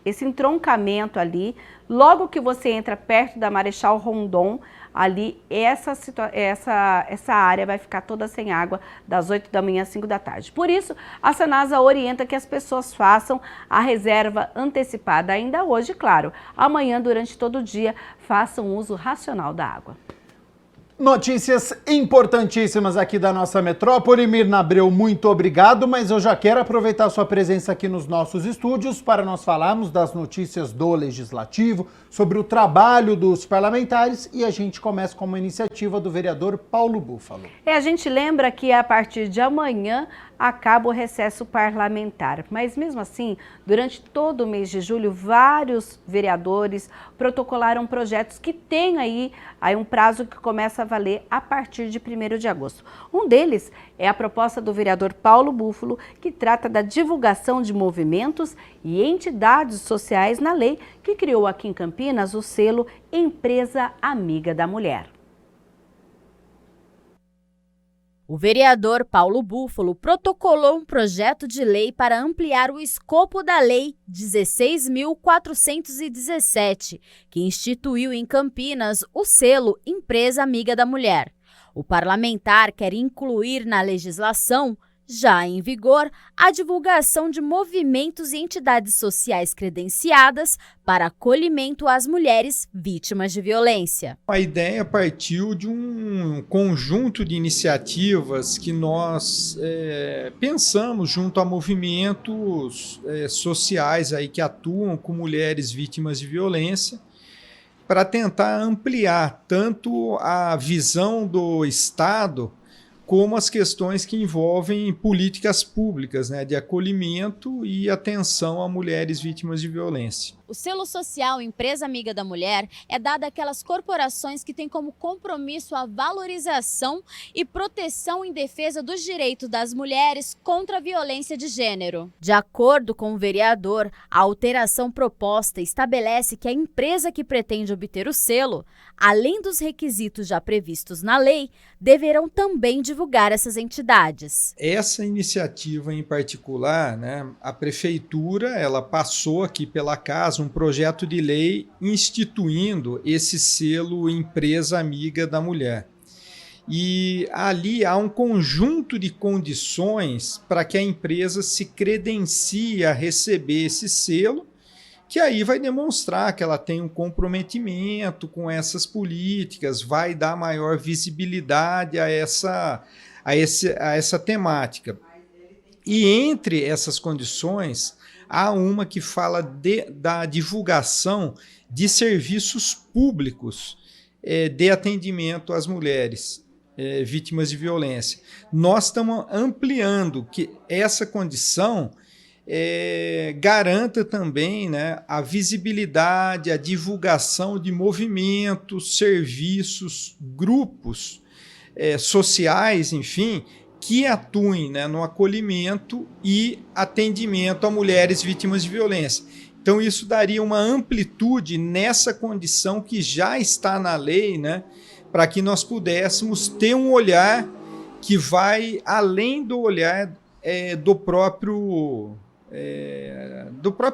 esse entroncamento ali. Logo que você entra perto da Marechal Rondon, ali essa área vai ficar toda sem água das 8 da manhã às 5 da tarde. Por isso, a Sanasa orienta que as pessoas façam a reserva antecipada ainda hoje, claro. Amanhã, durante todo o dia, façam uso racional da água. Notícias importantíssimas aqui da nossa metrópole. Mirna Abreu, muito obrigado, mas eu já quero aproveitar a sua presença aqui nos nossos estúdios para nós falarmos das notícias do Legislativo, sobre o trabalho dos parlamentares, e a gente começa com uma iniciativa do vereador Paulo Búfalo. A gente lembra que a partir de amanhã acaba o recesso parlamentar, mas mesmo assim, durante todo o mês de julho, vários vereadores protocolaram projetos que têm aí um prazo que começa a valer a partir de 1º de agosto. Um deles é a proposta do vereador Paulo Búfalo, que trata da divulgação de movimentos e entidades sociais na lei que criou aqui em Campinas o selo Empresa Amiga da Mulher. O vereador Paulo Búfalo protocolou um projeto de lei para ampliar o escopo da Lei 16.417, que instituiu em Campinas o selo Empresa Amiga da Mulher. O parlamentar quer incluir na legislação, já em vigor, a divulgação de movimentos e entidades sociais credenciadas para acolhimento às mulheres vítimas de violência. A ideia partiu de um conjunto de iniciativas que nós pensamos junto a movimentos sociais aí que atuam com mulheres vítimas de violência, para tentar ampliar tanto a visão do Estado como as questões que envolvem políticas públicas, de acolhimento e atenção a mulheres vítimas de violência. O selo social Empresa Amiga da Mulher é dado àquelas corporações que têm como compromisso a valorização e proteção em defesa dos direitos das mulheres contra a violência de gênero. De acordo com o vereador, a alteração proposta estabelece que a empresa que pretende obter o selo, além dos requisitos já previstos na lei, deverão também divulgar essas entidades. Essa iniciativa em particular, a prefeitura ela passou aqui pela casa um projeto de lei instituindo esse selo Empresa Amiga da Mulher. E ali há um conjunto de condições para que a empresa se credencie a receber esse selo, que aí vai demonstrar que ela tem um comprometimento com essas políticas, vai dar maior visibilidade a essa temática. E entre essas condições, há uma que fala da divulgação de serviços públicos de atendimento às mulheres vítimas de violência. Nós estamos ampliando que essa condição garanta também a visibilidade, a divulgação de movimentos, serviços, grupos sociais, enfim, que atuem no acolhimento e atendimento a mulheres vítimas de violência. Então isso daria uma amplitude nessa condição que já está na lei, para que nós pudéssemos ter um olhar que vai além do olhar do próprio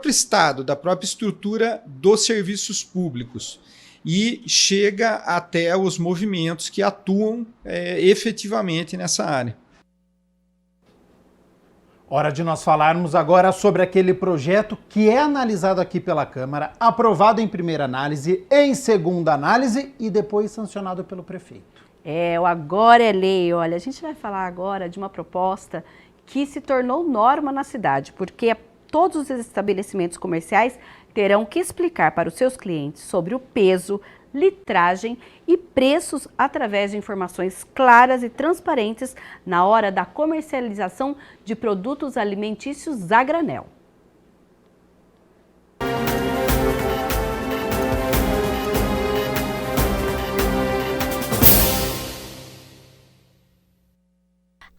Estado, da própria estrutura dos serviços públicos, e chega até os movimentos que atuam efetivamente nessa área. Hora de nós falarmos agora sobre aquele projeto que é analisado aqui pela Câmara, aprovado em primeira análise, em segunda análise e depois sancionado pelo prefeito. O Agora é Lei. Olha, a gente vai falar agora de uma proposta que se tornou norma na cidade, porque todos os estabelecimentos comerciais terão que explicar para os seus clientes sobre o peso, litragem e preços através de informações claras e transparentes na hora da comercialização de produtos alimentícios a granel.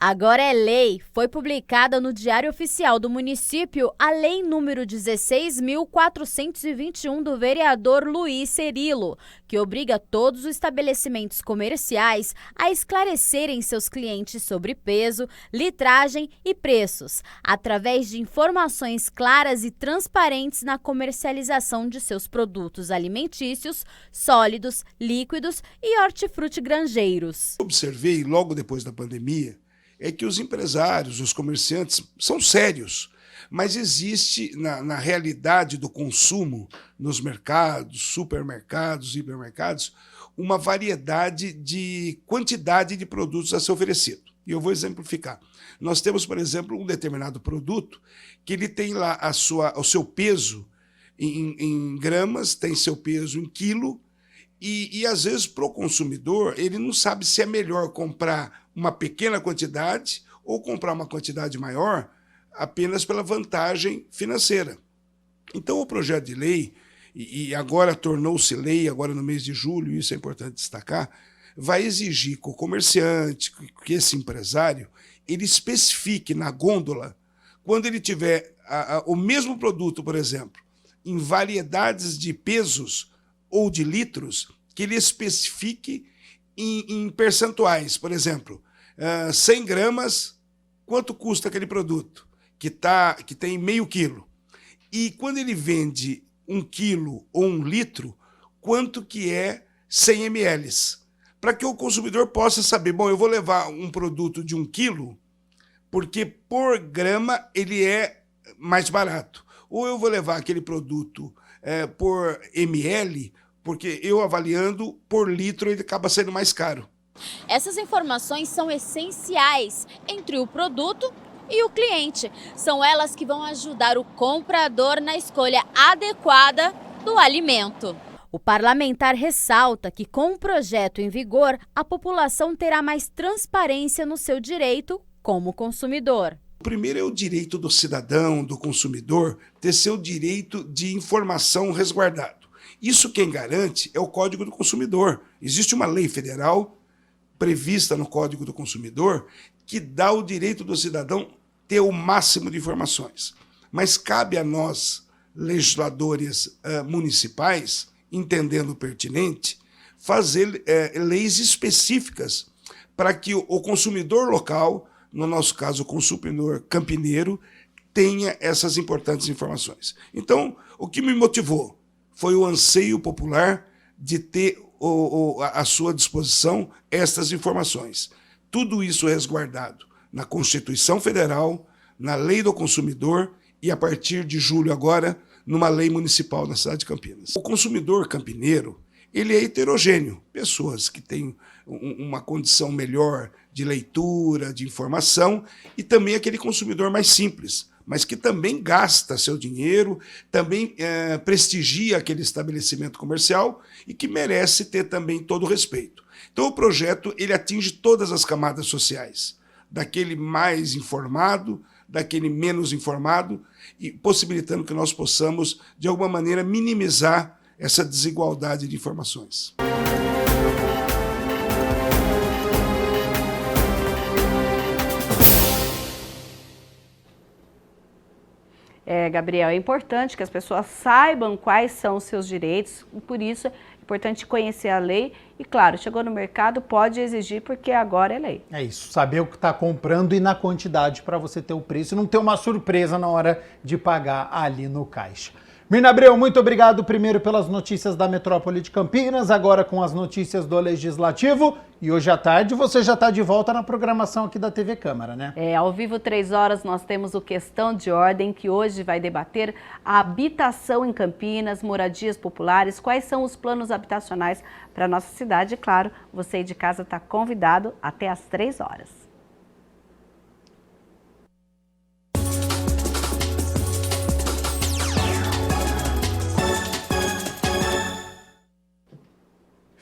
Agora é lei. Foi publicada no Diário Oficial do Município a Lei número 16.421 do vereador Luiz Cerilo, que obriga todos os estabelecimentos comerciais a esclarecerem seus clientes sobre peso, litragem e preços, através de informações claras e transparentes na comercialização de seus produtos alimentícios, sólidos, líquidos e hortifruti-granjeiros. Observei logo depois da pandemia que os empresários, os comerciantes são sérios. Mas existe, na realidade do consumo, nos mercados, supermercados, hipermercados, uma variedade de quantidade de produtos a ser oferecido. E eu vou exemplificar. Nós temos, por exemplo, um determinado produto que ele tem lá o seu peso em gramas, tem seu peso em quilo, e às vezes, para o consumidor, ele não sabe se é melhor comprar uma pequena quantidade ou comprar uma quantidade maior apenas pela vantagem financeira. Então, o projeto de lei, e agora tornou-se lei, agora no mês de julho, isso é importante destacar, vai exigir que o comerciante, que esse empresário, ele especifique na gôndola, quando ele tiver o mesmo produto, por exemplo, em variedades de pesos ou de litros, que ele especifique em percentuais. Por exemplo, 100 gramas, quanto custa aquele produto? Que tem meio quilo. E quando ele vende 1 quilo ou 1 litro, quanto que é 100 ml? Para que o consumidor possa saber, bom, eu vou levar um produto de 1 quilo, porque por grama ele é mais barato. Ou eu vou levar aquele produto por ml, porque eu avaliando por litro ele acaba sendo mais caro. Essas informações são essenciais entre o produto e o cliente. São elas que vão ajudar o comprador na escolha adequada do alimento. O parlamentar ressalta que, com o projeto em vigor, a população terá mais transparência no seu direito como consumidor. O primeiro é o direito do cidadão, do consumidor, ter seu direito de informação resguardado. Isso quem garante é o Código do Consumidor. Existe uma lei federal prevista no Código do Consumidor que dá o direito do cidadão ter o máximo de informações. Mas cabe a nós, legisladores municipais, entendendo pertinente, fazer leis específicas para que o consumidor local, no nosso caso o consumidor campineiro, tenha essas importantes informações. Então, o que me motivou foi o anseio popular de ter à sua disposição estas informações. Tudo isso resguardado na Constituição Federal, na Lei do Consumidor e, a partir de julho agora, numa lei municipal na cidade de Campinas. O consumidor campineiro, ele é heterogêneo. Pessoas que têm uma condição melhor de leitura, de informação, e também aquele consumidor mais simples, mas que também gasta seu dinheiro, também prestigia aquele estabelecimento comercial e que merece ter também todo o respeito. Então o projeto ele atinge todas as camadas sociais, daquele mais informado, daquele menos informado, e possibilitando que nós possamos, de alguma maneira, minimizar essa desigualdade de informações. Gabriel, é importante que as pessoas saibam quais são os seus direitos, e por isso é importante conhecer a lei e, claro, chegou no mercado, pode exigir porque agora é lei. É isso, saber o que está comprando e na quantidade para você ter o preço e não ter uma surpresa na hora de pagar ali no caixa. Mirna Abreu, muito obrigado primeiro pelas notícias da Metrópole de Campinas, agora com as notícias do Legislativo. E hoje à tarde você já está de volta na programação aqui da TV Câmara, né? Ao vivo, 3 horas, nós temos o Questão de Ordem, que hoje vai debater a habitação em Campinas, moradias populares, quais são os planos habitacionais para a nossa cidade. E, claro, você aí de casa está convidado até às 3 horas.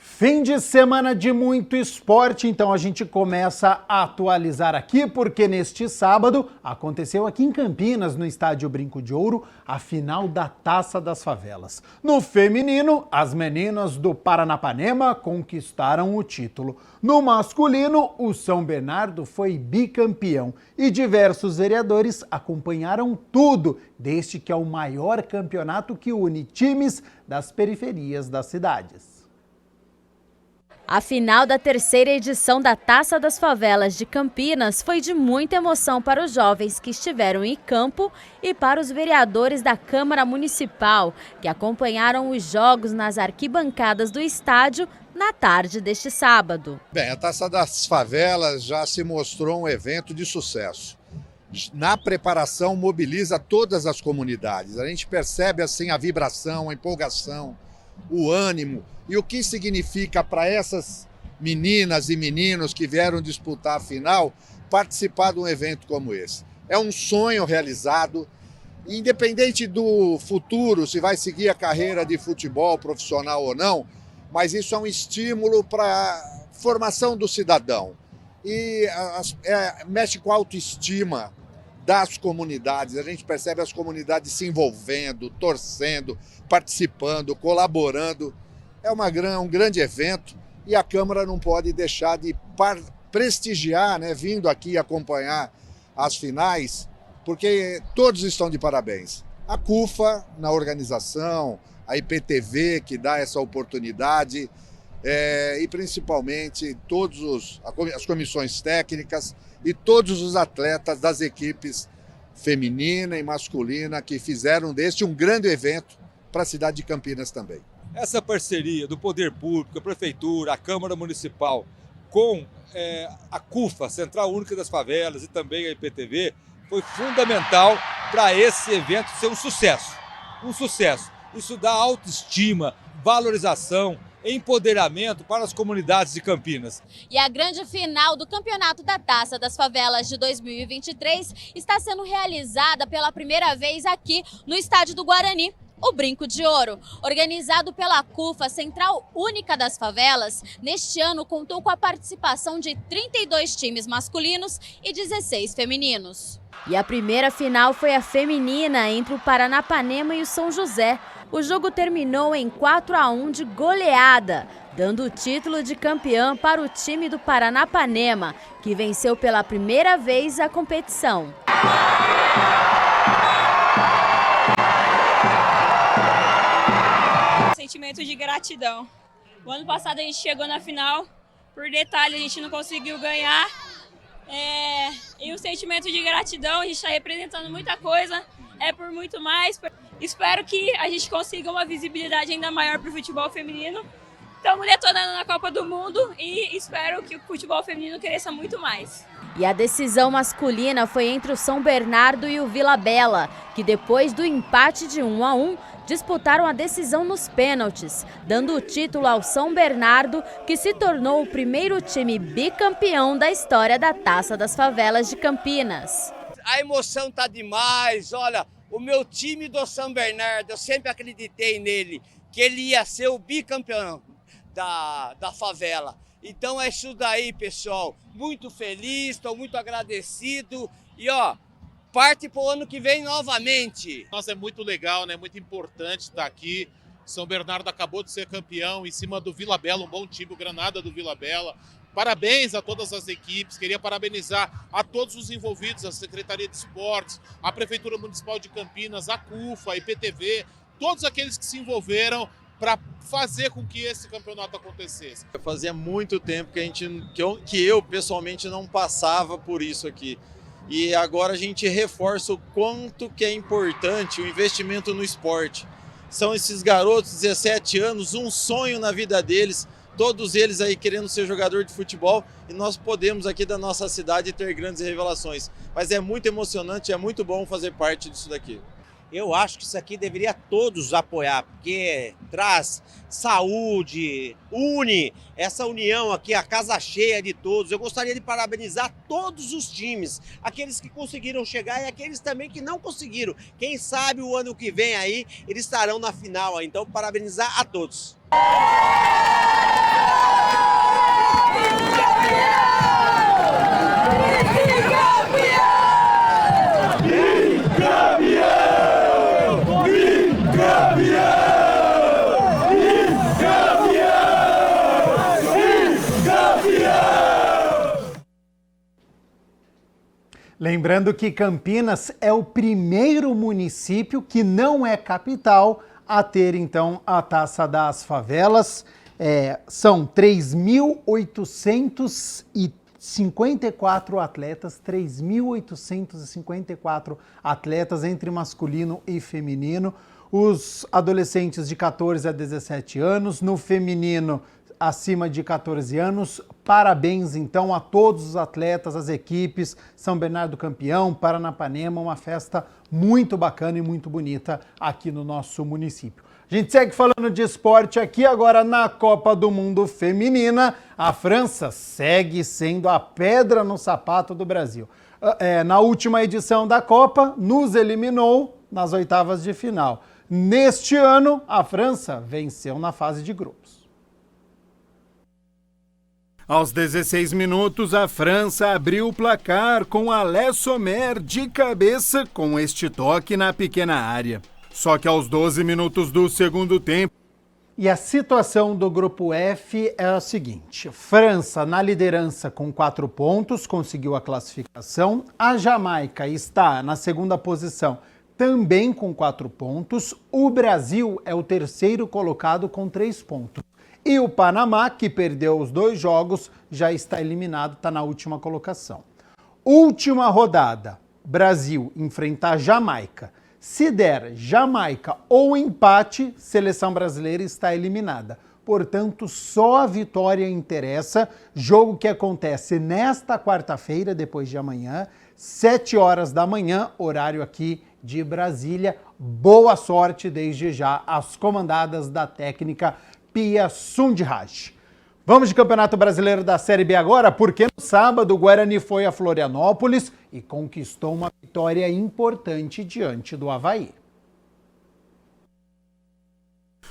Fim de semana de muito esporte, então a gente começa a atualizar aqui, porque neste sábado aconteceu aqui em Campinas, no Estádio Brinco de Ouro, a final da Taça das Favelas. No feminino, as meninas do Paranapanema conquistaram o título. No masculino, o São Bernardo foi bicampeão e diversos vereadores acompanharam tudo, deste que é o maior campeonato que une times das periferias das cidades. A final da terceira edição da Taça das Favelas de Campinas foi de muita emoção para os jovens que estiveram em campo e para os vereadores da Câmara Municipal, que acompanharam os jogos nas arquibancadas do estádio na tarde deste sábado. Bem, a Taça das Favelas já se mostrou um evento de sucesso. na preparação, mobiliza todas as comunidades. A gente percebe assim a vibração, a empolgação, o ânimo e o que significa para essas meninas e meninos que vieram disputar a final participar de um evento como esse. É um sonho realizado, independente do futuro, se vai seguir a carreira de futebol profissional ou não, mas isso é um estímulo para a formação do cidadão e mexe com a autoestima das comunidades. A gente percebe as comunidades se envolvendo, torcendo, participando, colaborando. É um grande evento e a Câmara não pode deixar de prestigiar, né, vindo aqui acompanhar as finais, porque todos estão de parabéns. A CUFA na organização, a IPTV que dá essa oportunidade e principalmente as comissões técnicas e todos os atletas das equipes feminina e masculina que fizeram deste um grande evento para a cidade de Campinas também. Essa parceria do Poder Público, a Prefeitura, a Câmara Municipal com a CUFA, Central Única das Favelas, e também a IPTV, foi fundamental para esse evento ser um sucesso. Um sucesso. Isso dá autoestima, valorização, empoderamento para as comunidades de Campinas. E a grande final do Campeonato da Taça das Favelas de 2023 está sendo realizada pela primeira vez aqui no estádio do Guarani. O Brinco de Ouro, organizado pela CUFA, Central Única das Favelas, neste ano contou com a participação de 32 times masculinos e 16 femininos. E a primeira final foi a feminina entre o Paranapanema e o São José. O jogo terminou em 4-1 de goleada, dando o título de campeã para o time do Paranapanema, que venceu pela primeira vez a competição. Sentimento de gratidão. O ano passado a gente chegou na final, por detalhe a gente não conseguiu ganhar. E o sentimento de gratidão, a gente está representando muita coisa, por muito mais. Espero que a gente consiga uma visibilidade ainda maior para o futebol feminino. Estamos detonando na Copa do Mundo e espero que o futebol feminino cresça muito mais. E a decisão masculina foi entre o São Bernardo e o Vila Bela, que depois do empate de 1-1, disputaram a decisão nos pênaltis, dando o título ao São Bernardo, que se tornou o primeiro time bicampeão da história da Taça das Favelas de Campinas. A emoção tá demais, olha, o meu time do São Bernardo, eu sempre acreditei nele, que ele ia ser o bicampeão da favela. Então é isso daí, pessoal. Muito feliz, estou muito agradecido e parte para o ano que vem novamente. Nossa, é muito legal, né? Muito importante estar aqui. São Bernardo acabou de ser campeão em cima do Vila Bela, um bom time, o Granada do Vila Bela. Parabéns a todas as equipes, queria parabenizar a todos os envolvidos, a Secretaria de Esportes, a Prefeitura Municipal de Campinas, a CUFA, a IPTV, todos aqueles que se envolveram para fazer com que esse campeonato acontecesse. Fazia muito tempo que eu pessoalmente não passava por isso aqui. E agora a gente reforça o quanto que é importante o investimento no esporte. São esses garotos, 17 anos, um sonho na vida deles, todos eles aí querendo ser jogador de futebol, e nós podemos aqui da nossa cidade ter grandes revelações. Mas é muito emocionante, é muito bom fazer parte disso daqui. Eu acho que isso aqui deveria todos apoiar, porque traz saúde, une essa união aqui, a casa cheia de todos. Eu gostaria de parabenizar todos os times, aqueles que conseguiram chegar e aqueles também que não conseguiram. Quem sabe o ano que vem aí eles estarão na final, então parabenizar a todos. Lembrando que Campinas é o primeiro município que não é capital a ter, então, a Taça das Favelas. São 3.854 atletas, 3.854 atletas entre masculino e feminino. Os adolescentes de 14 a 17 anos, no feminino acima de 14 anos. Parabéns, então, a todos os atletas, as equipes, São Bernardo campeão, Paranapanema, uma festa muito bacana e muito bonita aqui no nosso município. A gente segue falando de esporte aqui, agora na Copa do Mundo Feminina. A França segue sendo a pedra no sapato do Brasil. Na última edição da Copa, nos eliminou nas oitavas de final. Neste ano, a França venceu na fase de grupos. Aos 16 minutos, a França abriu o placar com Alé Sommer de cabeça com este toque na pequena área. Só que aos 12 minutos do segundo tempo... E a situação do grupo F é a seguinte: França na liderança com 4 pontos, conseguiu a classificação. A Jamaica está na segunda posição, também com 4 pontos. O Brasil é o terceiro colocado com 3 pontos. E o Panamá, que perdeu os 2 jogos, já está eliminado, está na última colocação. Última rodada, Brasil enfrenta a Jamaica. Se der Jamaica ou empate, seleção brasileira está eliminada. Portanto, só a vitória interessa. Jogo que acontece nesta quarta-feira, depois de amanhã, 7 horas da manhã, horário aqui de Brasília. Boa sorte desde já às comandadas da técnica Pia Sundiraj. Vamos de Campeonato Brasileiro da Série B agora, porque no sábado o Guarani foi a Florianópolis e conquistou uma vitória importante diante do Avaí.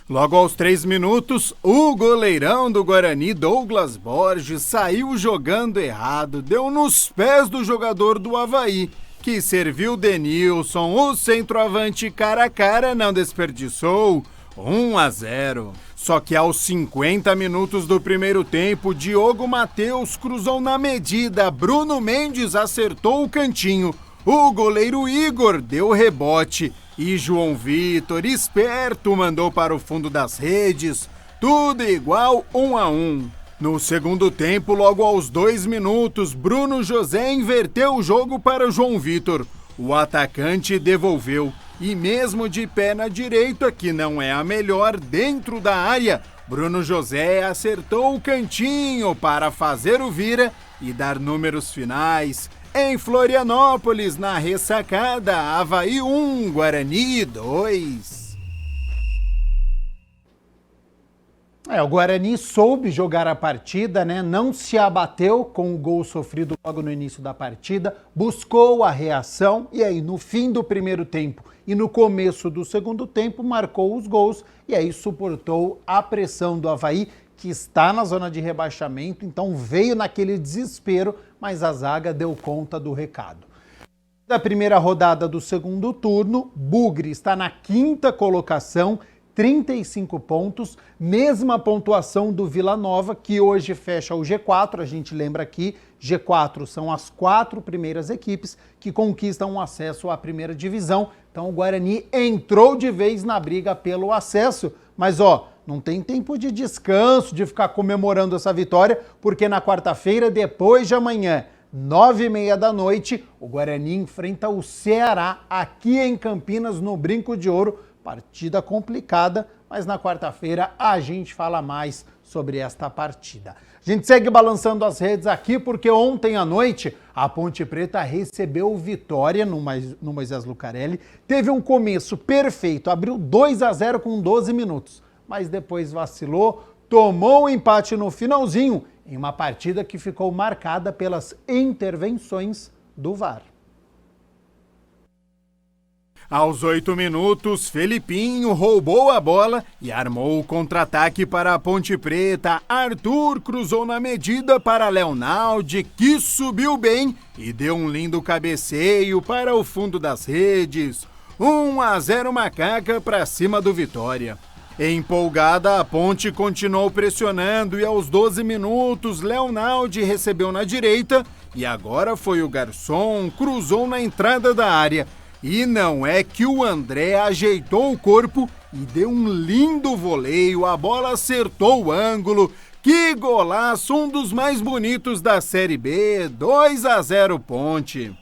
Logo aos 3 minutos, o goleirão do Guarani, Douglas Borges, saiu jogando errado, deu nos pés do jogador do Avaí, que serviu Denilson, o centroavante cara a cara, não desperdiçou. 1-0. Só que aos 50 minutos do primeiro tempo, Diogo Matheus cruzou na medida, Bruno Mendes acertou o cantinho, o goleiro Igor deu rebote e João Vitor, esperto, mandou para o fundo das redes, tudo igual 1-1. No segundo tempo, logo aos 2 minutos, Bruno José inverteu o jogo para o João Vitor. O atacante devolveu. E mesmo de pé na direita, que não é a melhor, dentro da área, Bruno José acertou o cantinho para fazer o vira e dar números finais. Em Florianópolis, na ressacada, Avaí 1, Guarani 2. O Guarani soube jogar a partida, né? Não se abateu com o gol sofrido logo no início da partida, buscou a reação e aí no fim do primeiro tempo e no começo do segundo tempo marcou os gols e aí suportou a pressão do Avaí, que está na zona de rebaixamento, então veio naquele desespero, mas a zaga deu conta do recado. Da primeira rodada do segundo turno, Bugre está na 5ª colocação, 35 pontos, mesma pontuação do Vila Nova, que hoje fecha o G4, a gente lembra aqui, G4 são as 4 primeiras equipes que conquistam o acesso à primeira divisão, então o Guarani entrou de vez na briga pelo acesso, mas não tem tempo de descanso, de ficar comemorando essa vitória, porque na quarta-feira, depois de amanhã, 9h30 da noite, o Guarani enfrenta o Ceará aqui em Campinas, no Brinco de Ouro. Partida complicada, mas na quarta-feira a gente fala mais sobre esta partida. A gente segue balançando as redes aqui porque ontem à noite a Ponte Preta recebeu vitória no Moisés Lucarelli. Teve um começo perfeito, abriu 2-0 com 12 minutos, mas depois vacilou, tomou um empate no finalzinho em uma partida que ficou marcada pelas intervenções do VAR. Aos 8 minutos, Felipinho roubou a bola e armou o contra-ataque para a Ponte Preta. Arthur cruzou na medida para Leonaldi, que subiu bem e deu um lindo cabeceio para o fundo das redes. 1-0 Macaca para cima do Vitória. Empolgada, a Ponte continuou pressionando e aos 12 minutos, Leonaldi recebeu na direita e agora foi o garçom, cruzou na entrada da área. E não é que o André ajeitou o corpo e deu um lindo voleio, a bola acertou o ângulo. Que golaço, um dos mais bonitos da Série B, 2-0 Ponte.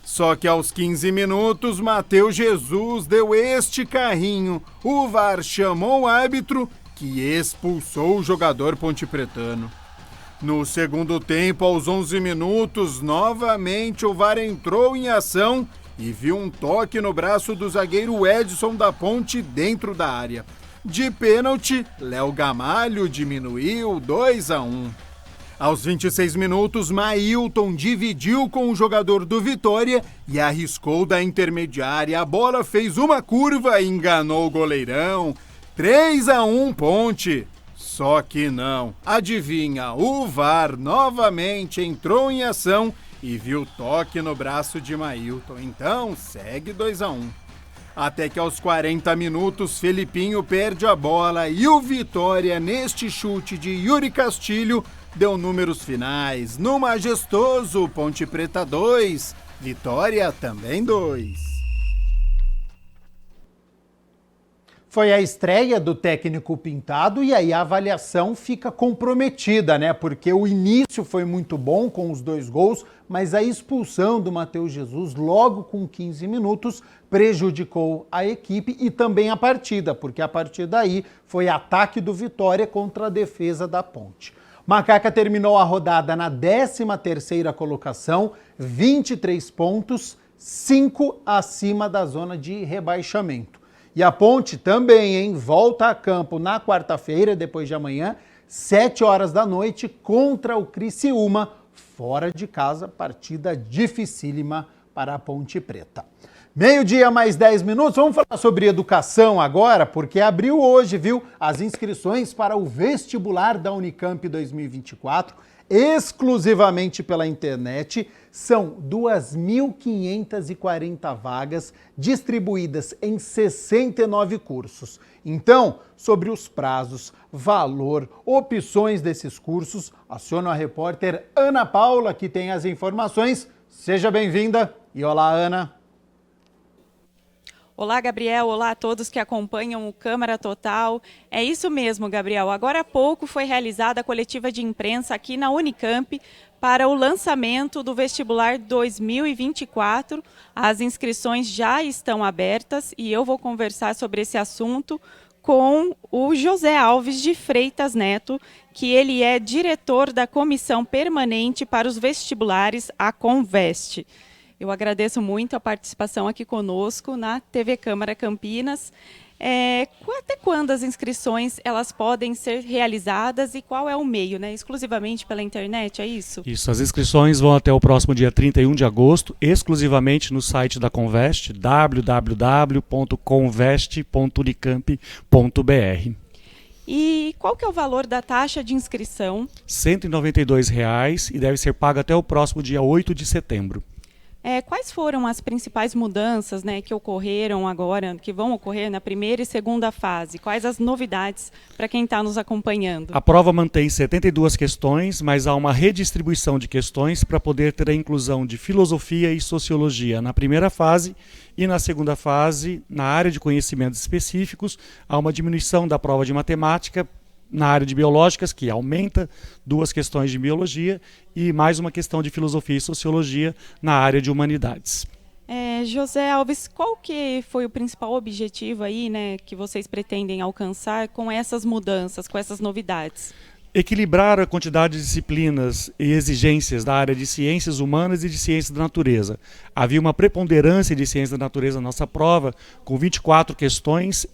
Só que aos 15 minutos, Matheus Jesus deu este carrinho. O VAR chamou o árbitro, que que expulsou o jogador pontepretano. No segundo tempo, aos 11 minutos, novamente o VAR entrou em ação e viu um toque no braço do zagueiro Edson da Ponte dentro da área. De pênalti, Léo Gamalho diminuiu 2-1. Aos 26 minutos, Mailton dividiu com o jogador do Vitória e arriscou da intermediária. A bola fez uma curva e enganou o goleirão. 3-1 Ponte. Só que não. Adivinha, o VAR novamente entrou em ação e viu toque no braço de Mailton. Então, segue 2-1. Até que aos 40 minutos, Felipinho perde a bola e o Vitória, neste chute de Yuri Castilho, deu números finais. No majestoso Ponte Preta 2, Vitória também 2. Foi a estreia do técnico Pintado e aí a avaliação fica comprometida, né? Porque o início foi muito bom com os 2 gols, mas a expulsão do Matheus Jesus logo com 15 minutos prejudicou a equipe e também a partida, porque a partir daí foi ataque do Vitória contra a defesa da Ponte. Macaca terminou a rodada na 13ª colocação, 23 pontos, 5 acima da zona de rebaixamento. E a Ponte também, hein? Volta a campo na quarta-feira, depois de amanhã, 7 horas da noite, contra o Criciúma, fora de casa, partida dificílima para a Ponte Preta. 12:00 mais 10 minutos, vamos falar sobre educação agora, porque abriu hoje, viu, as inscrições para o vestibular da Unicamp 2024, exclusivamente pela internet. São 2.540 vagas distribuídas em 69 cursos. Então, sobre os prazos, valor, opções desses cursos, aciono a repórter Ana Paula, que tem as informações. Seja bem-vinda e olá, Ana. Olá, Gabriel. Olá a todos que acompanham o Câmara Total. É isso mesmo, Gabriel. Agora há pouco foi realizada a coletiva de imprensa aqui na Unicamp para o lançamento do vestibular 2024. As inscrições já estão abertas e eu vou conversar sobre esse assunto com o José Alves de Freitas Neto, que ele é diretor da Comissão Permanente para os Vestibulares, a Conveste. Eu agradeço muito a participação aqui conosco na TV Câmara Campinas. Até quando as inscrições elas podem ser realizadas e qual é o meio, né? Exclusivamente pela internet, é isso? Isso, as inscrições vão até o próximo dia 31 de agosto, exclusivamente no site da Conveste, www.conveste.unicamp.br. E qual que é o valor da taxa de inscrição? R$ 192,00 e deve ser pago até o próximo dia 8 de setembro. Quais foram as principais mudanças, né, que ocorreram agora, que vão ocorrer na primeira e segunda fase? Quais as novidades para quem está nos acompanhando? A prova mantém 72 questões, mas há uma redistribuição de questões para poder ter a inclusão de filosofia e sociologia na primeira fase e na segunda fase, na área de conhecimentos específicos, há uma diminuição da prova de matemática na área de biológicas, que aumenta 2 questões de biologia e mais uma questão de filosofia e sociologia na área de humanidades. José Alves, qual que foi o principal objetivo aí, né, que vocês pretendem alcançar com essas mudanças, com essas novidades? Equilibrar a quantidade de disciplinas e exigências da área de ciências humanas e de ciências da natureza. Havia uma preponderância de ciências da natureza na nossa prova, com 24 questões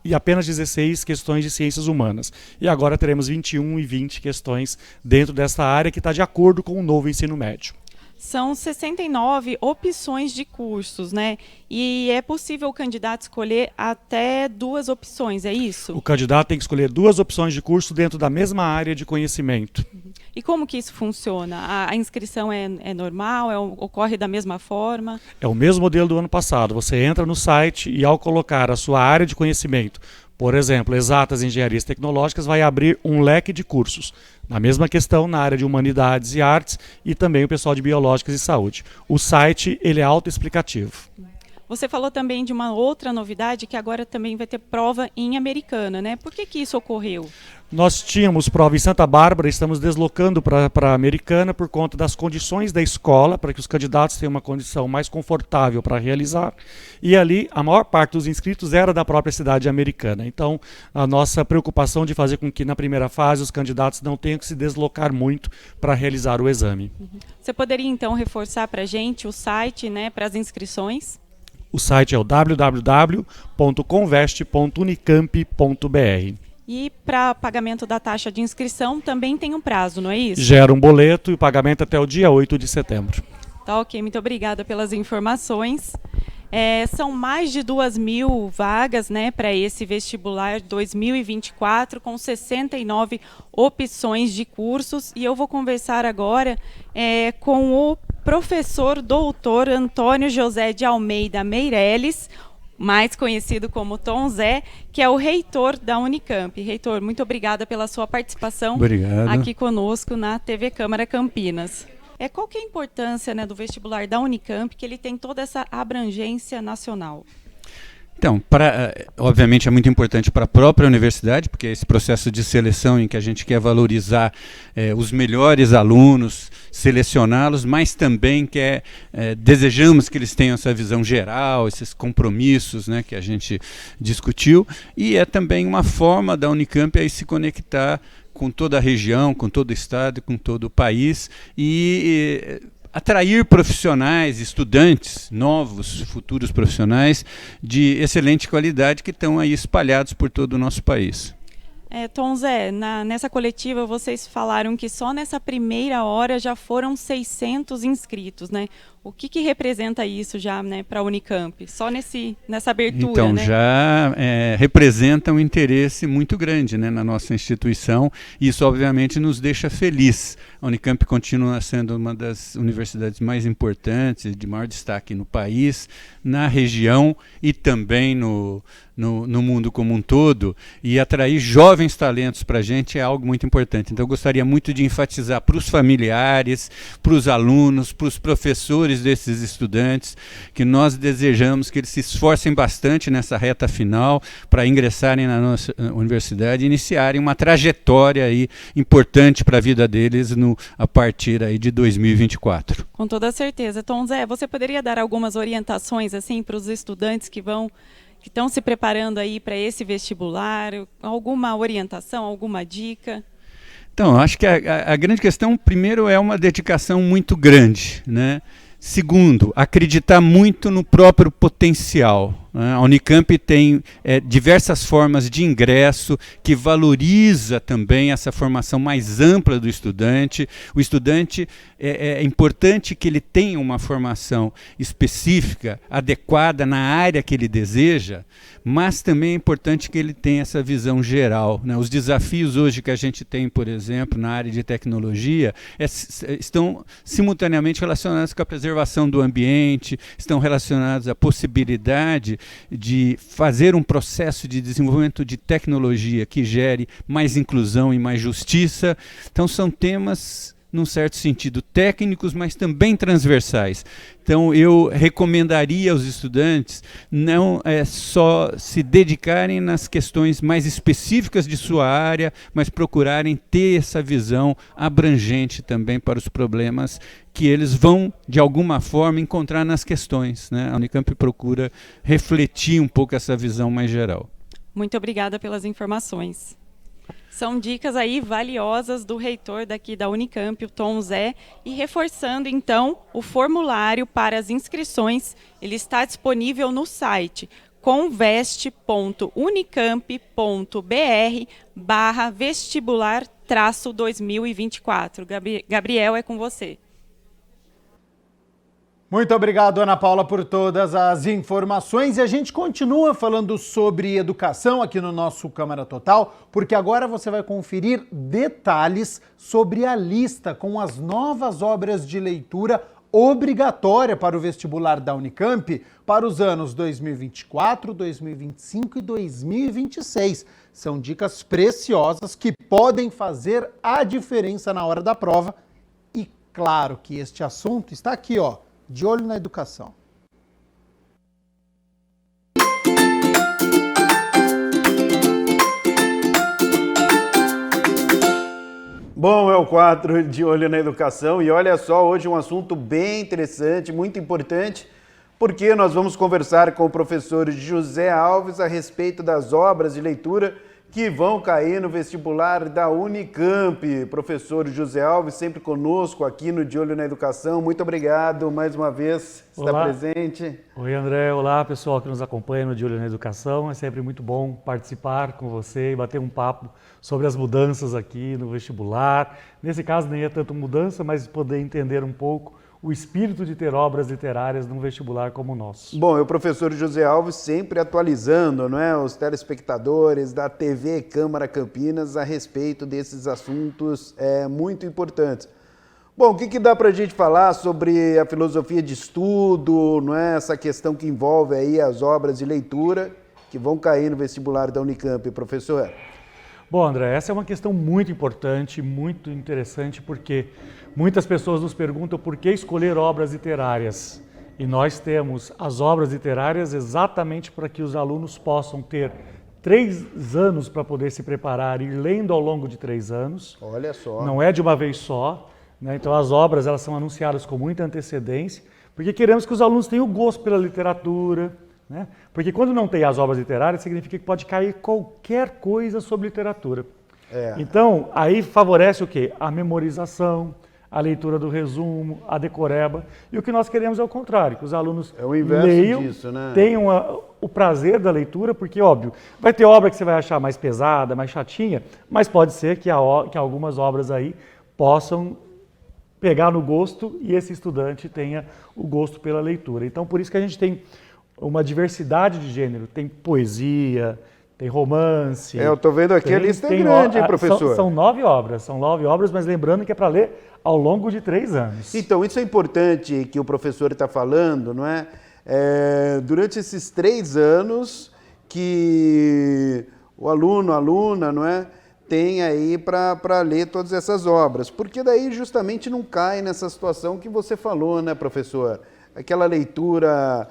e apenas 16 questões de ciências humanas. E agora teremos 21 e 20 questões dentro dessa área que está de acordo com o novo ensino médio. São 69 opções de cursos, né? E é possível o candidato escolher até 2 opções, é isso? O candidato tem que escolher 2 opções de curso dentro da mesma área de conhecimento. E como que isso funciona? A inscrição é normal? Ocorre da mesma forma? É o mesmo modelo do ano passado. Você entra no site e ao colocar a sua área de conhecimento, por exemplo, exatas engenharias tecnológicas, vai abrir um leque de cursos. Na mesma questão, na área de humanidades e artes e também o pessoal de biológicas e saúde. O site ele é autoexplicativo. Você falou também de uma outra novidade, que agora também vai ter prova em Americana, né? Por que isso ocorreu? Nós tínhamos prova em Santa Bárbara, estamos deslocando para a Americana por conta das condições da escola, para que os candidatos tenham uma condição mais confortável para realizar. E ali, a maior parte dos inscritos era da própria cidade americana. Então, a nossa preocupação de fazer com que na primeira fase os candidatos não tenham que se deslocar muito para realizar o exame. Você poderia, então, reforçar para a gente o site, né, para as inscrições? O site é o www.conveste.unicamp.br. E para pagamento da taxa de inscrição também tem um prazo, não é isso? Gera um boleto e o pagamento até o dia 8 de setembro. Tá ok, muito obrigada pelas informações. São mais de 2.000 vagas, né, para esse vestibular 2024, com 69 opções de cursos. E eu vou conversar agora com o professor doutor Antônio José de Almeida Meireles, mais conhecido como Tom Zé, que é o reitor da Unicamp. Reitor, muito obrigada pela sua participação. Obrigado. Aqui conosco na TV Câmara Campinas. Qual que é a importância, né, do vestibular da Unicamp, que ele tem toda essa abrangência nacional? Então, obviamente é muito importante para a própria universidade, porque é esse processo de seleção em que a gente quer valorizar os melhores alunos, selecioná-los, mas também desejamos que eles tenham essa visão geral, esses compromissos, né, que a gente discutiu, e é também uma forma da Unicamp aí se conectar com toda a região, com todo o estado, com todo o país, e atrair profissionais, estudantes novos, futuros profissionais de excelente qualidade que estão aí espalhados por todo o nosso país. Tom Zé, nessa coletiva vocês falaram que só nessa primeira hora já foram 600 inscritos, né? O que representa isso já, né, para a Unicamp? Só nessa abertura, então, né? Já representa um interesse muito grande, né, na nossa instituição, e isso obviamente nos deixa feliz. A Unicamp continua sendo uma das universidades mais importantes, de maior destaque no país, na região e também no mundo como um todo, e atrair jovens talentos para a gente é algo muito importante. Então eu gostaria muito de enfatizar para os familiares, para os alunos, para os professores desses estudantes, que nós desejamos que eles se esforcem bastante nessa reta final para ingressarem na nossa universidade e iniciarem uma trajetória aí importante para a vida deles a partir aí de 2024. Com toda certeza. Tom Zé, você poderia dar algumas orientações assim para os estudantes que estão se preparando aí para esse vestibular? Alguma orientação, alguma dica? Então, eu acho que a grande questão, primeiro, é uma dedicação muito grande, né? Segundo, acreditar muito no próprio potencial. A Unicamp tem diversas formas de ingresso que valoriza também essa formação mais ampla do estudante. O estudante, é importante que ele tenha uma formação específica, adequada na área que ele deseja, mas também é importante que ele tenha essa visão geral, né? Os desafios hoje que a gente tem, por exemplo, na área de tecnologia, estão simultaneamente relacionados com a preservação do ambiente, estão relacionados à possibilidade de fazer um processo de desenvolvimento de tecnologia que gere mais inclusão e mais justiça. Então são temas, num certo sentido, técnicos, mas também transversais. Então eu recomendaria aos estudantes não só se dedicarem nas questões mais específicas de sua área, mas procurarem ter essa visão abrangente também para os problemas que eles vão, de alguma forma, encontrar nas questões, né? A Unicamp procura refletir um pouco essa visão mais geral. Muito obrigada pelas informações. São dicas aí valiosas do reitor daqui da Unicamp, o Tom Zé, e reforçando então o formulário para as inscrições, ele está disponível no site conveste.unicamp.br/vestibular-2024. Gabriel, é com você. Muito obrigado, Ana Paula, por todas as informações. E a gente continua falando sobre educação aqui no nosso Câmara Total, porque agora você vai conferir detalhes sobre a lista com as novas obras de leitura obrigatória para o vestibular da Unicamp para os anos 2024, 2025 e 2026. São dicas preciosas que podem fazer a diferença na hora da prova. E claro que este assunto está aqui, ó, de olho na educação. Bom, é o quadro de Olho na Educação e olha só, hoje um assunto bem interessante, muito importante, porque nós vamos conversar com o professor José Alves a respeito das obras de leitura que vão cair no vestibular da Unicamp. Professor José Alves, sempre conosco aqui no De Olho na Educação. Muito obrigado mais uma vez por estar presente. Oi, André. Olá, pessoal que nos acompanha no De Olho na Educação. É sempre muito bom participar com você e bater um papo sobre as mudanças aqui no vestibular. Nesse caso, nem é tanto mudança, mas poder entender um pouco o espírito de ter obras literárias num vestibular como o nosso. Bom, o professor José Alves sempre atualizando, não é, os telespectadores da TV Câmara Campinas a respeito desses assuntos muito importantes. Bom, o que dá para a gente falar sobre a filosofia de estudo, não é, essa questão que envolve aí as obras de leitura que vão cair no vestibular da Unicamp, professor? Bom, André, essa é uma questão muito importante, muito interessante, porque muitas pessoas nos perguntam por que escolher obras literárias. E nós temos as obras literárias exatamente para que os alunos possam ter 3 anos para poder se preparar e ir lendo ao longo de 3 anos. Olha só. Não é de uma vez só, né? Então as obras elas são anunciadas com muita antecedência, porque queremos que os alunos tenham gosto pela literatura, né? Porque quando não tem as obras literárias, significa que pode cair qualquer coisa sobre literatura. Então, aí favorece o quê? A memorização, a leitura do resumo, a decoreba. E o que nós queremos é o contrário, que os alunos leiam, disso, né? tenham o prazer da leitura, porque, óbvio, vai ter obra que você vai achar mais pesada, mais chatinha, mas pode ser que algumas obras aí possam pegar no gosto e esse estudante tenha o gosto pela leitura. Então, por isso que a gente tem uma diversidade de gênero, tem poesia, tem romance. Eu estou vendo aqui a lista é grande, hein, professor? São 9 obras, mas lembrando que é para ler ao longo de 3 anos. Então, isso é importante que o professor está falando, não é? Durante esses 3 anos que o aluno, a aluna, não é? Tem aí para ler todas essas obras, porque daí justamente não cai nessa situação que você falou, né, professor? Aquela leitura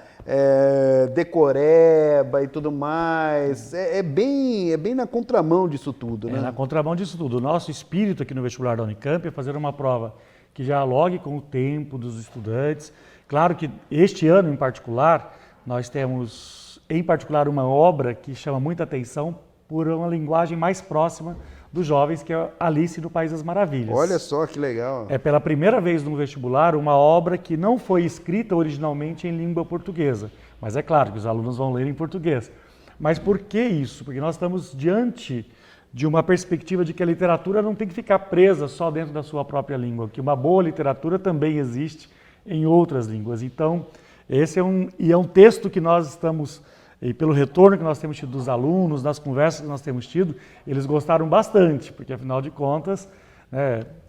decoreba e tudo mais, é bem na contramão disso tudo, né? É na contramão disso tudo. O nosso espírito aqui no vestibular da Unicamp é fazer uma prova que dialogue com o tempo dos estudantes. Claro que este ano em particular, nós temos em particular uma obra que chama muita atenção por uma linguagem mais próxima dos jovens, que é Alice no País das Maravilhas. Olha só que legal. É pela primeira vez no vestibular uma obra que não foi escrita originalmente em língua portuguesa. Mas é claro que os alunos vão ler em português. Mas por que isso? Porque nós estamos diante de uma perspectiva de que a literatura não tem que ficar presa só dentro da sua própria língua, que uma boa literatura também existe em outras línguas. Então, esse é um texto que nós estamos... E pelo retorno que nós temos tido dos alunos, das conversas que nós temos tido, eles gostaram bastante, porque afinal de contas,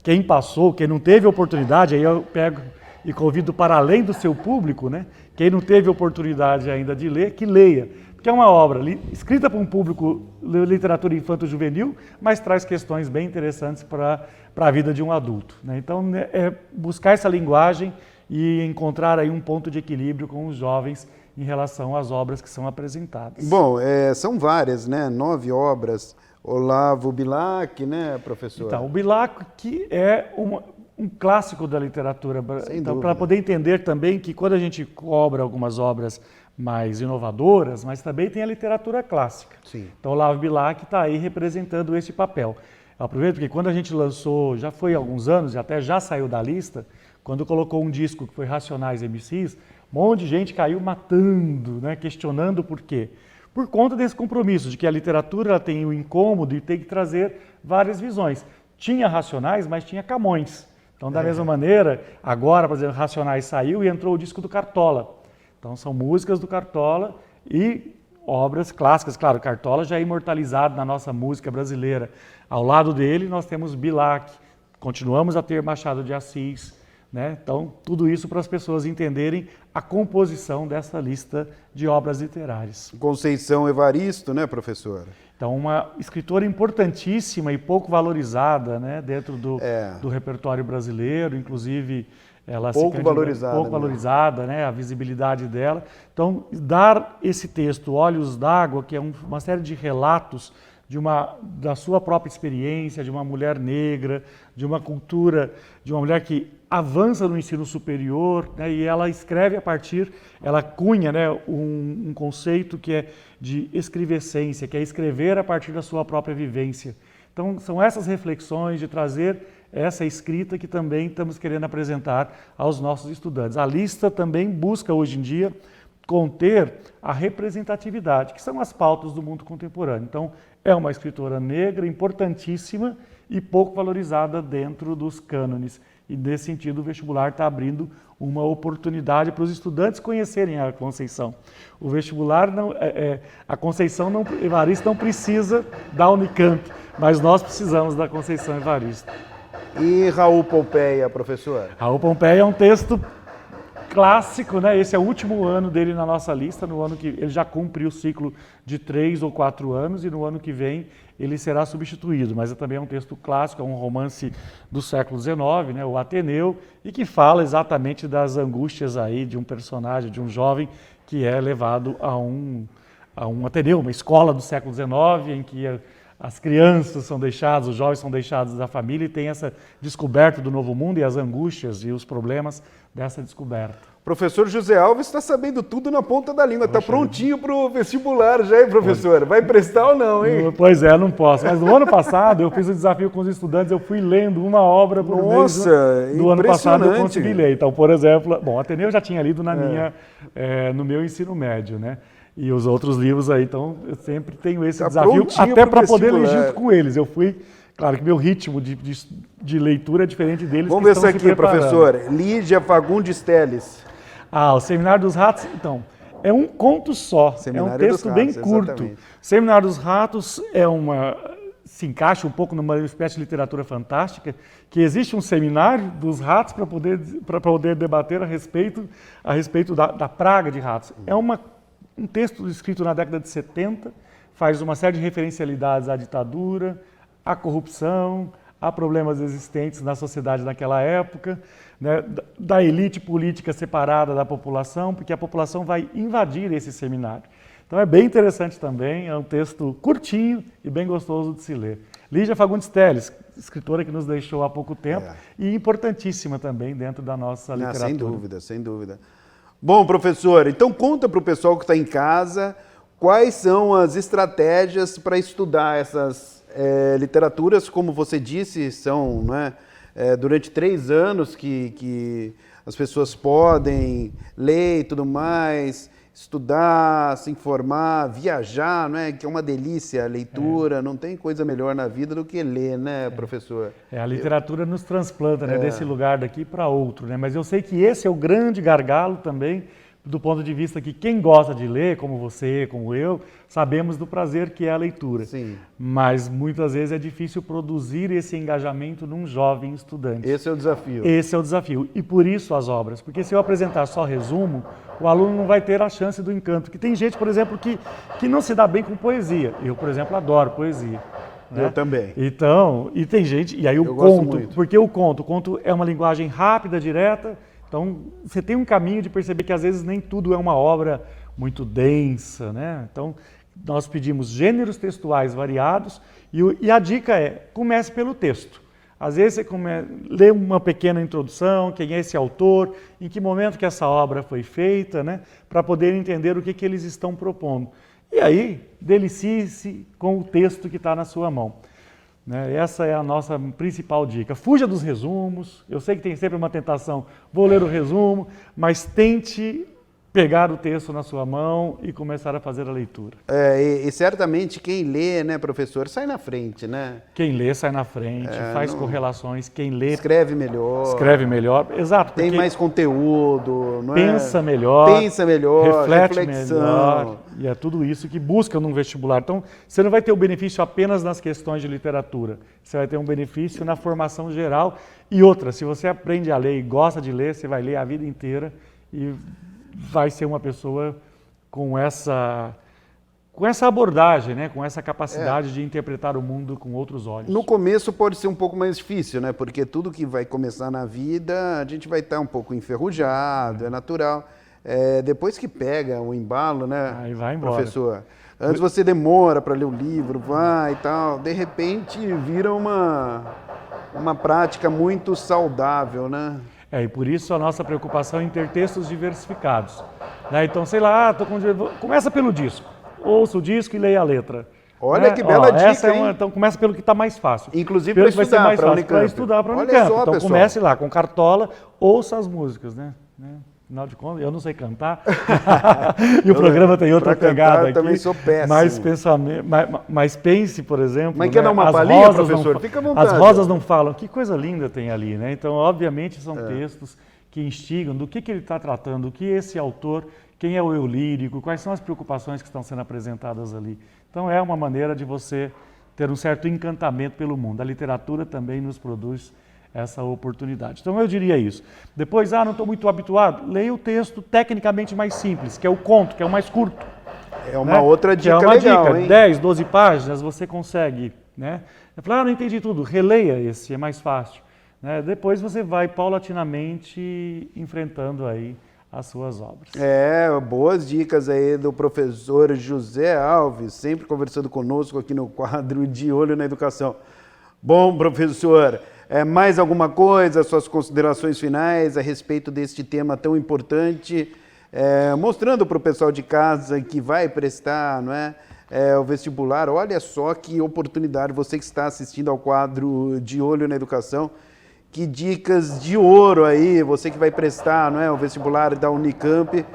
quem passou, quem não teve oportunidade, aí eu pego e convido para além do seu público, né? Quem não teve oportunidade ainda de ler, que leia. Porque é uma obra escrita para um público literatura infanto-juvenil, mas traz questões bem interessantes para a vida de um adulto, né? Então, é buscar essa linguagem e encontrar aí um ponto de equilíbrio com os jovens em relação às obras que são apresentadas. Bom, são várias, né? 9 obras. Olavo Bilac, né, professor? Então, o Bilac que é um clássico da literatura. Então, para poder entender também que quando a gente cobra algumas obras mais inovadoras, mas também tem a literatura clássica. Sim. Então, Olavo Bilac está aí representando esse papel. Eu aproveito porque quando a gente lançou, já foi há alguns anos, e até já saiu da lista, quando colocou um disco que foi Racionais MCs, um monte de gente caiu matando, né, questionando por quê. Por conta desse compromisso de que a literatura ela tem o incômodo e tem que trazer várias visões. Tinha Racionais, mas tinha Camões. Então, da mesma maneira, agora, por exemplo, Racionais saiu e entrou o disco do Cartola. Então, são músicas do Cartola e obras clássicas. Claro, Cartola já é imortalizado na nossa música brasileira. Ao lado dele, nós temos Bilac, continuamos a ter Machado de Assis, né? Então, tudo isso para as pessoas entenderem a composição dessa lista de obras literárias. Conceição Evaristo, né, professor? Então, uma escritora importantíssima e pouco valorizada, né, dentro do repertório brasileiro, inclusive ela pouco valorizada, né, a visibilidade dela. Então, dar esse texto, Olhos d'Água, que é uma série de relatos da sua própria experiência, de uma mulher negra, de uma cultura, de uma mulher que avança no ensino superior, né, e ela escreve ela cunha, né, um conceito que é de escrevescência, que é escrever a partir da sua própria vivência. Então, são essas reflexões de trazer essa escrita que também estamos querendo apresentar aos nossos estudantes. A lista também busca, hoje em dia, conter a representatividade, que são as pautas do mundo contemporâneo. Então, é uma escritora negra importantíssima e pouco valorizada dentro dos cânones. E, nesse sentido, o vestibular está abrindo uma oportunidade para os estudantes conhecerem a Conceição. O vestibular, a Conceição Evaristo não precisa da Unicamp, mas nós precisamos da Conceição Evaristo. E Raul Pompeia, professor? Raul Pompeia é um texto clássico, né? Esse é o último ano dele na nossa lista, no ano que ele já cumpriu o ciclo de 3 ou 4 anos e no ano que vem ele será substituído, mas também é um texto clássico, é um romance do século XIX, né? O Ateneu, e que fala exatamente das angústias aí de um personagem, de um jovem que é levado a um Ateneu, uma escola do século XIX, em que as crianças são deixadas, os jovens são deixados da família e tem essa descoberta do novo mundo e as angústias e os problemas dessa descoberta. Professor José Alves está sabendo tudo na ponta da língua, está prontinho para o vestibular já, hein, professor? Vai prestar ou não, hein? Pois é, não posso. Mas no ano passado eu fiz um desafio com os estudantes, eu fui lendo uma obra por mês. Do ano passado eu consegui ler. Então, por exemplo, Ateneu eu já tinha lido no meu ensino médio, né? E os outros livros aí, então eu sempre tenho esse desafio, até para poder ler junto com eles. Eu fui, claro que meu ritmo de leitura é diferente deles. Vamos ver isso aqui, professor. Lídia Fagundes Teles. O Seminário dos Ratos, então, é um conto só, é um texto bem curto. Exatamente. Seminário dos Ratos se encaixa um pouco numa espécie de literatura fantástica, que existe um seminário dos ratos para poder debater a respeito da praga de ratos. É um texto escrito na década de 70, faz uma série de referencialidades à ditadura, à corrupção, a problemas existentes na sociedade naquela época, né, da elite política separada da população, porque a população vai invadir esse seminário. Então é bem interessante também, é um texto curtinho e bem gostoso de se ler. Lídia Fagundes Teles, escritora que nos deixou há pouco tempo e importantíssima também dentro da nossa literatura. Sem dúvida, sem dúvida. Bom, professor, então conta para o pessoal que está em casa quais são as estratégias para estudar essas literaturas, como você disse, são durante 3 anos que as pessoas podem ler e tudo mais, estudar, se informar, viajar, que é uma delícia a leitura, não tem coisa melhor na vida do que ler, né, professor? A literatura nos transplanta, desse lugar daqui para outro, mas eu sei que esse é o grande gargalo também, do ponto de vista que quem gosta de ler, como você, como eu, sabemos do prazer que é a leitura. Sim. Mas muitas vezes é difícil produzir esse engajamento num jovem estudante. Esse é o desafio. Esse é o desafio. E por isso as obras. Porque se eu apresentar só resumo, o aluno não vai ter a chance do encanto. Porque tem gente, por exemplo, que não se dá bem com poesia. Eu, por exemplo, adoro poesia. Eu também. Então, e tem gente... E aí o conto, porque o conto é uma linguagem rápida, direta. Então, você tem um caminho de perceber que às vezes nem tudo é uma obra muito densa, né? Então, nós pedimos gêneros textuais variados e a dica é, comece pelo texto. Às vezes você lê uma pequena introdução, quem é esse autor, em que momento que essa obra foi feita, né? Para poder entender o que eles estão propondo. E aí, delicie-se com o texto que está na sua mão. Essa é a nossa principal dica. Fuja dos resumos. Eu sei que tem sempre uma tentação, vou ler o resumo, mas tente pegar o texto na sua mão e começar a fazer a leitura. E certamente quem lê, né, professor, sai na frente, né? Quem lê sai na frente, faz correlações, quem lê... Escreve melhor. Escreve melhor, exato. Tem mais conteúdo, não pensa melhor. Pensa melhor, reflete reflexão. Melhor. E é tudo isso que busca num vestibular. Então, você não vai ter o benefício apenas nas questões de literatura. Você vai ter um benefício na formação geral. E outra, se você aprende a ler e gosta de ler, você vai ler a vida inteira e vai ser uma pessoa com essa abordagem, né? Com essa capacidade de interpretar o mundo com outros olhos. No começo pode ser um pouco mais difícil, né? Porque tudo que vai começar na vida, a gente vai estar um pouco enferrujado, é natural. depois que pega o embalo, né, aí vai embora. Professor? Antes você demora para ler o livro, vai e tal, de repente vira uma prática muito saudável, né? E por isso a nossa preocupação em ter textos diversificados. Né? Então, sei lá, começa pelo disco. Ouça o disco e leia a letra. Olha que bela dica, essa hein? Então começa pelo que está mais fácil. Inclusive para estudar para a Unicamp. Para estudar para a Unicamp. Então pessoal, comece lá com cartola, ouça as músicas, né? Afinal de contas, eu não sei cantar. E o programa tem outra pegada aqui. Eu também sou péssimo. Mas pense, por exemplo... Mas quer dar uma palhinha, professor? Fica à vontade. As rosas não falam. Que coisa linda tem ali, né? Então, obviamente, são textos que instigam do que ele está tratando, o que esse autor, quem é o eu lírico, quais são as preocupações que estão sendo apresentadas ali. Então, é uma maneira de você ter um certo encantamento pelo mundo. A literatura também nos produz essa oportunidade. Então eu diria isso. Depois, não estou muito habituado, leia o texto tecnicamente mais simples, que é o conto, que é o mais curto. É uma outra dica legal, hein? 10, 12 páginas você consegue, né? Eu falo, não entendi tudo, releia esse, é mais fácil. Né? Depois você vai paulatinamente enfrentando aí as suas obras. Boas dicas aí do professor José Alves, sempre conversando conosco aqui no quadro De Olho na Educação. Bom, professor, mais alguma coisa, suas considerações finais a respeito deste tema tão importante, mostrando para o pessoal de casa que vai prestar, não é, o vestibular. Olha só que oportunidade, você que está assistindo ao quadro De Olho na Educação, que dicas de ouro aí, você que vai prestar, não é, o vestibular da Unicamp,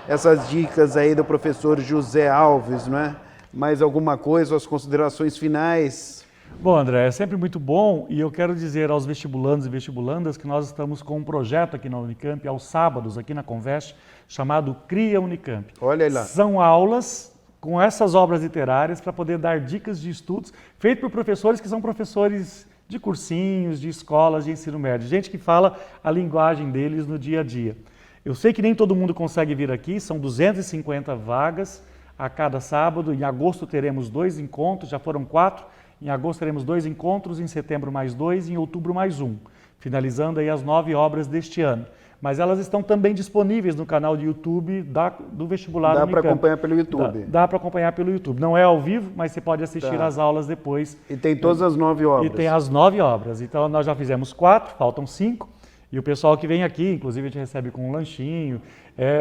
essas dicas aí do professor José Alves, não é? Mais alguma coisa, suas considerações finais? Bom, André, é sempre muito bom e eu quero dizer aos vestibulandos e vestibulandas que nós estamos com um projeto aqui na Unicamp, aos sábados, aqui na Conveste, chamado Cria Unicamp. Olha aí lá. São aulas com essas obras literárias para poder dar dicas de estudos, feito por professores que são professores de cursinhos, de escolas de ensino médio, gente que fala a linguagem deles no dia a dia. Eu sei que nem todo mundo consegue vir aqui, são 250 vagas a cada sábado. Em agosto teremos 2 encontros, já foram 4. Em agosto teremos 2 encontros, em setembro mais 2, em outubro mais 1, finalizando aí as 9 obras deste ano. Mas elas estão também disponíveis no canal de YouTube do vestibular Unicamp. Dá para acompanhar pelo YouTube? Dá para acompanhar pelo YouTube. Não é ao vivo, mas você pode assistir às aulas depois. E tem todas as 9 obras? E tem as 9 obras. Então nós já fizemos 4, faltam 5. E o pessoal que vem aqui, inclusive a gente recebe com um lanchinho,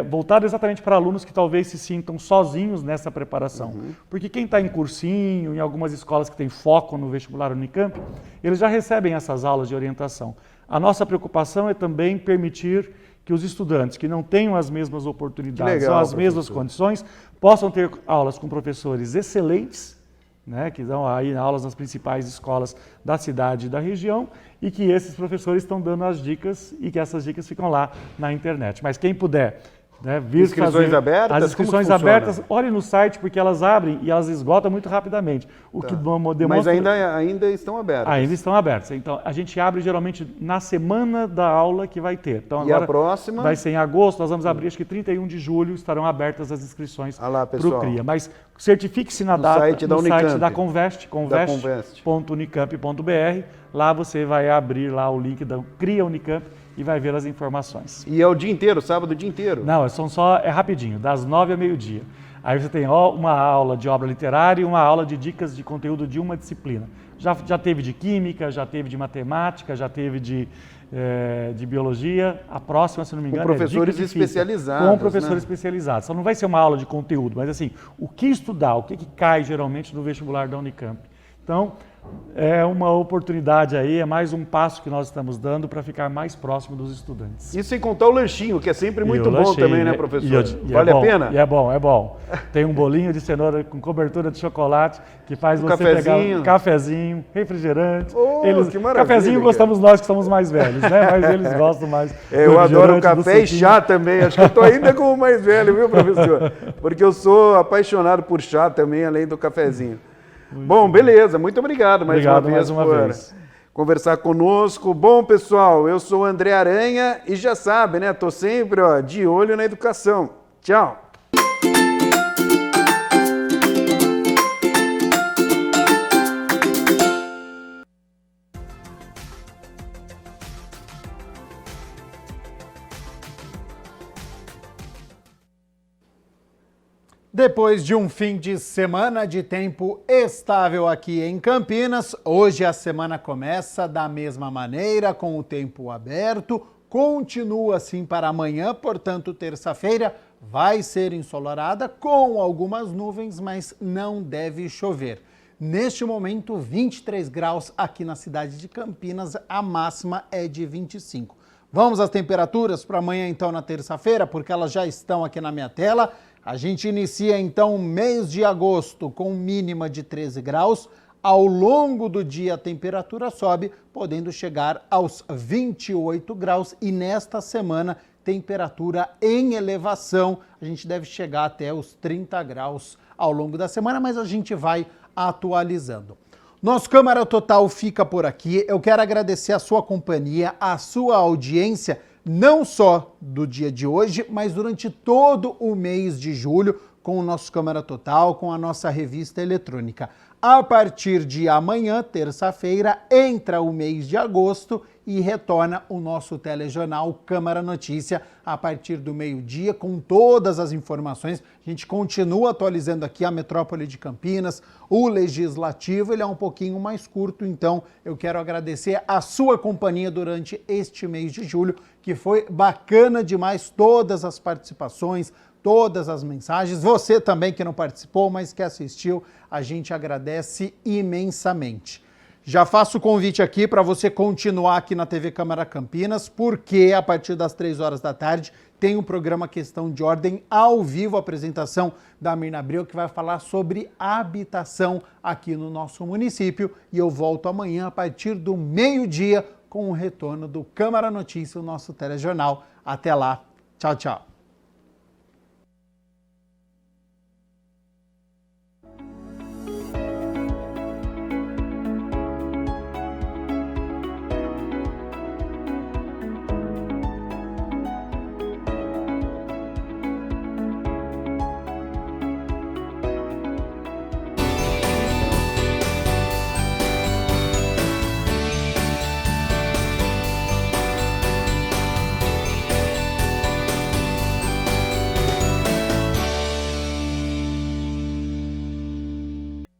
voltado exatamente para alunos que talvez se sintam sozinhos nessa preparação. Porque quem está em cursinho, em algumas escolas que têm foco no vestibular Unicamp, eles já recebem essas aulas de orientação. A nossa preocupação é também permitir que os estudantes que não tenham as mesmas oportunidades ou as mesmas condições possam ter aulas com professores excelentes, né, que dão aí aulas nas principais escolas da cidade e da região, e que esses professores estão dando as dicas e que essas dicas ficam lá na internet. Mas quem puder, né, vir inscrições abertas? As inscrições abertas, olhe no site, porque elas abrem e elas esgotam muito rapidamente. Que demonstra... Mas ainda estão abertas? Ainda estão abertas. Então, a gente abre geralmente na semana da aula que vai ter. Então, agora, a próxima? Vai ser em agosto, nós vamos abrir, acho que 31 de julho estarão abertas as inscrições para o CRIA. Mas certifique-se na data no site da Conveste, conveste.unicamp.br. Lá você vai abrir lá o link da CRIA Unicamp e vai ver as informações. E é o dia inteiro, sábado o dia inteiro? Não, é rapidinho, das 9 ao meio-dia. Aí você tem uma aula de obra literária e uma aula de dicas de conteúdo de uma disciplina. Já teve de química, já teve de matemática, já teve de biologia. A próxima, se não me engano, com professores especializados. Com professores especializados. Só não vai ser uma aula de conteúdo, mas assim, o que estudar, o que cai geralmente no vestibular da Unicamp. Então, é uma oportunidade aí, é mais um passo que nós estamos dando para ficar mais próximo dos estudantes. Isso sem contar o lanchinho, que é sempre muito bom também, né, professor? Vale a pena? E é bom. Tem um bolinho de cenoura com cobertura de chocolate que faz você pegar um cafezinho, refrigerante. Que maravilha! Cafezinho gostamos nós que somos mais velhos, né? Mas eles gostam mais. Eu adoro café e chá também. Acho que eu estou ainda como mais velho, viu, professor? Porque eu sou apaixonado por chá também, além do cafezinho. Bom, beleza. Muito obrigado mais uma vez. Conversar conosco. Bom, pessoal, eu sou o André Aranha e já sabe, né? Tô sempre de olho na educação. Tchau. Depois de um fim de semana de tempo estável aqui em Campinas, hoje a semana começa da mesma maneira, com o tempo aberto, continua assim para amanhã, portanto, terça-feira vai ser ensolarada com algumas nuvens, mas não deve chover. Neste momento, 23 graus aqui na cidade de Campinas, a máxima é de 25. Vamos às temperaturas para amanhã, então, na terça-feira, porque elas já estão aqui na minha tela. A gente inicia, então, o mês de agosto com mínima de 13 graus. Ao longo do dia, a temperatura sobe, podendo chegar aos 28 graus. E nesta semana, temperatura em elevação. A gente deve chegar até os 30 graus ao longo da semana, mas a gente vai atualizando. Nosso Câmara Total fica por aqui. Eu quero agradecer a sua companhia, a sua audiência, não só do dia de hoje, mas durante todo o mês de julho, com o nosso Câmara Total, com a nossa revista eletrônica. A partir de amanhã, terça-feira, entra o mês de agosto e retorna o nosso telejornal Câmara Notícia a partir do meio-dia, com todas as informações. A gente continua atualizando aqui a metrópole de Campinas, o Legislativo, ele é um pouquinho mais curto, então eu quero agradecer a sua companhia durante este mês de julho, que foi bacana demais, todas as participações, todas as mensagens. Você também que não participou, mas que assistiu, a gente agradece imensamente. Já faço o convite aqui para você continuar aqui na TV Câmara Campinas, porque a partir das 3 horas da tarde tem o programa Questão de Ordem ao vivo, a apresentação da Mirna Abreu, que vai falar sobre habitação aqui no nosso município. E eu volto amanhã a partir do meio-dia com o retorno do Câmara Notícia, o nosso telejornal. Até lá. Tchau, tchau.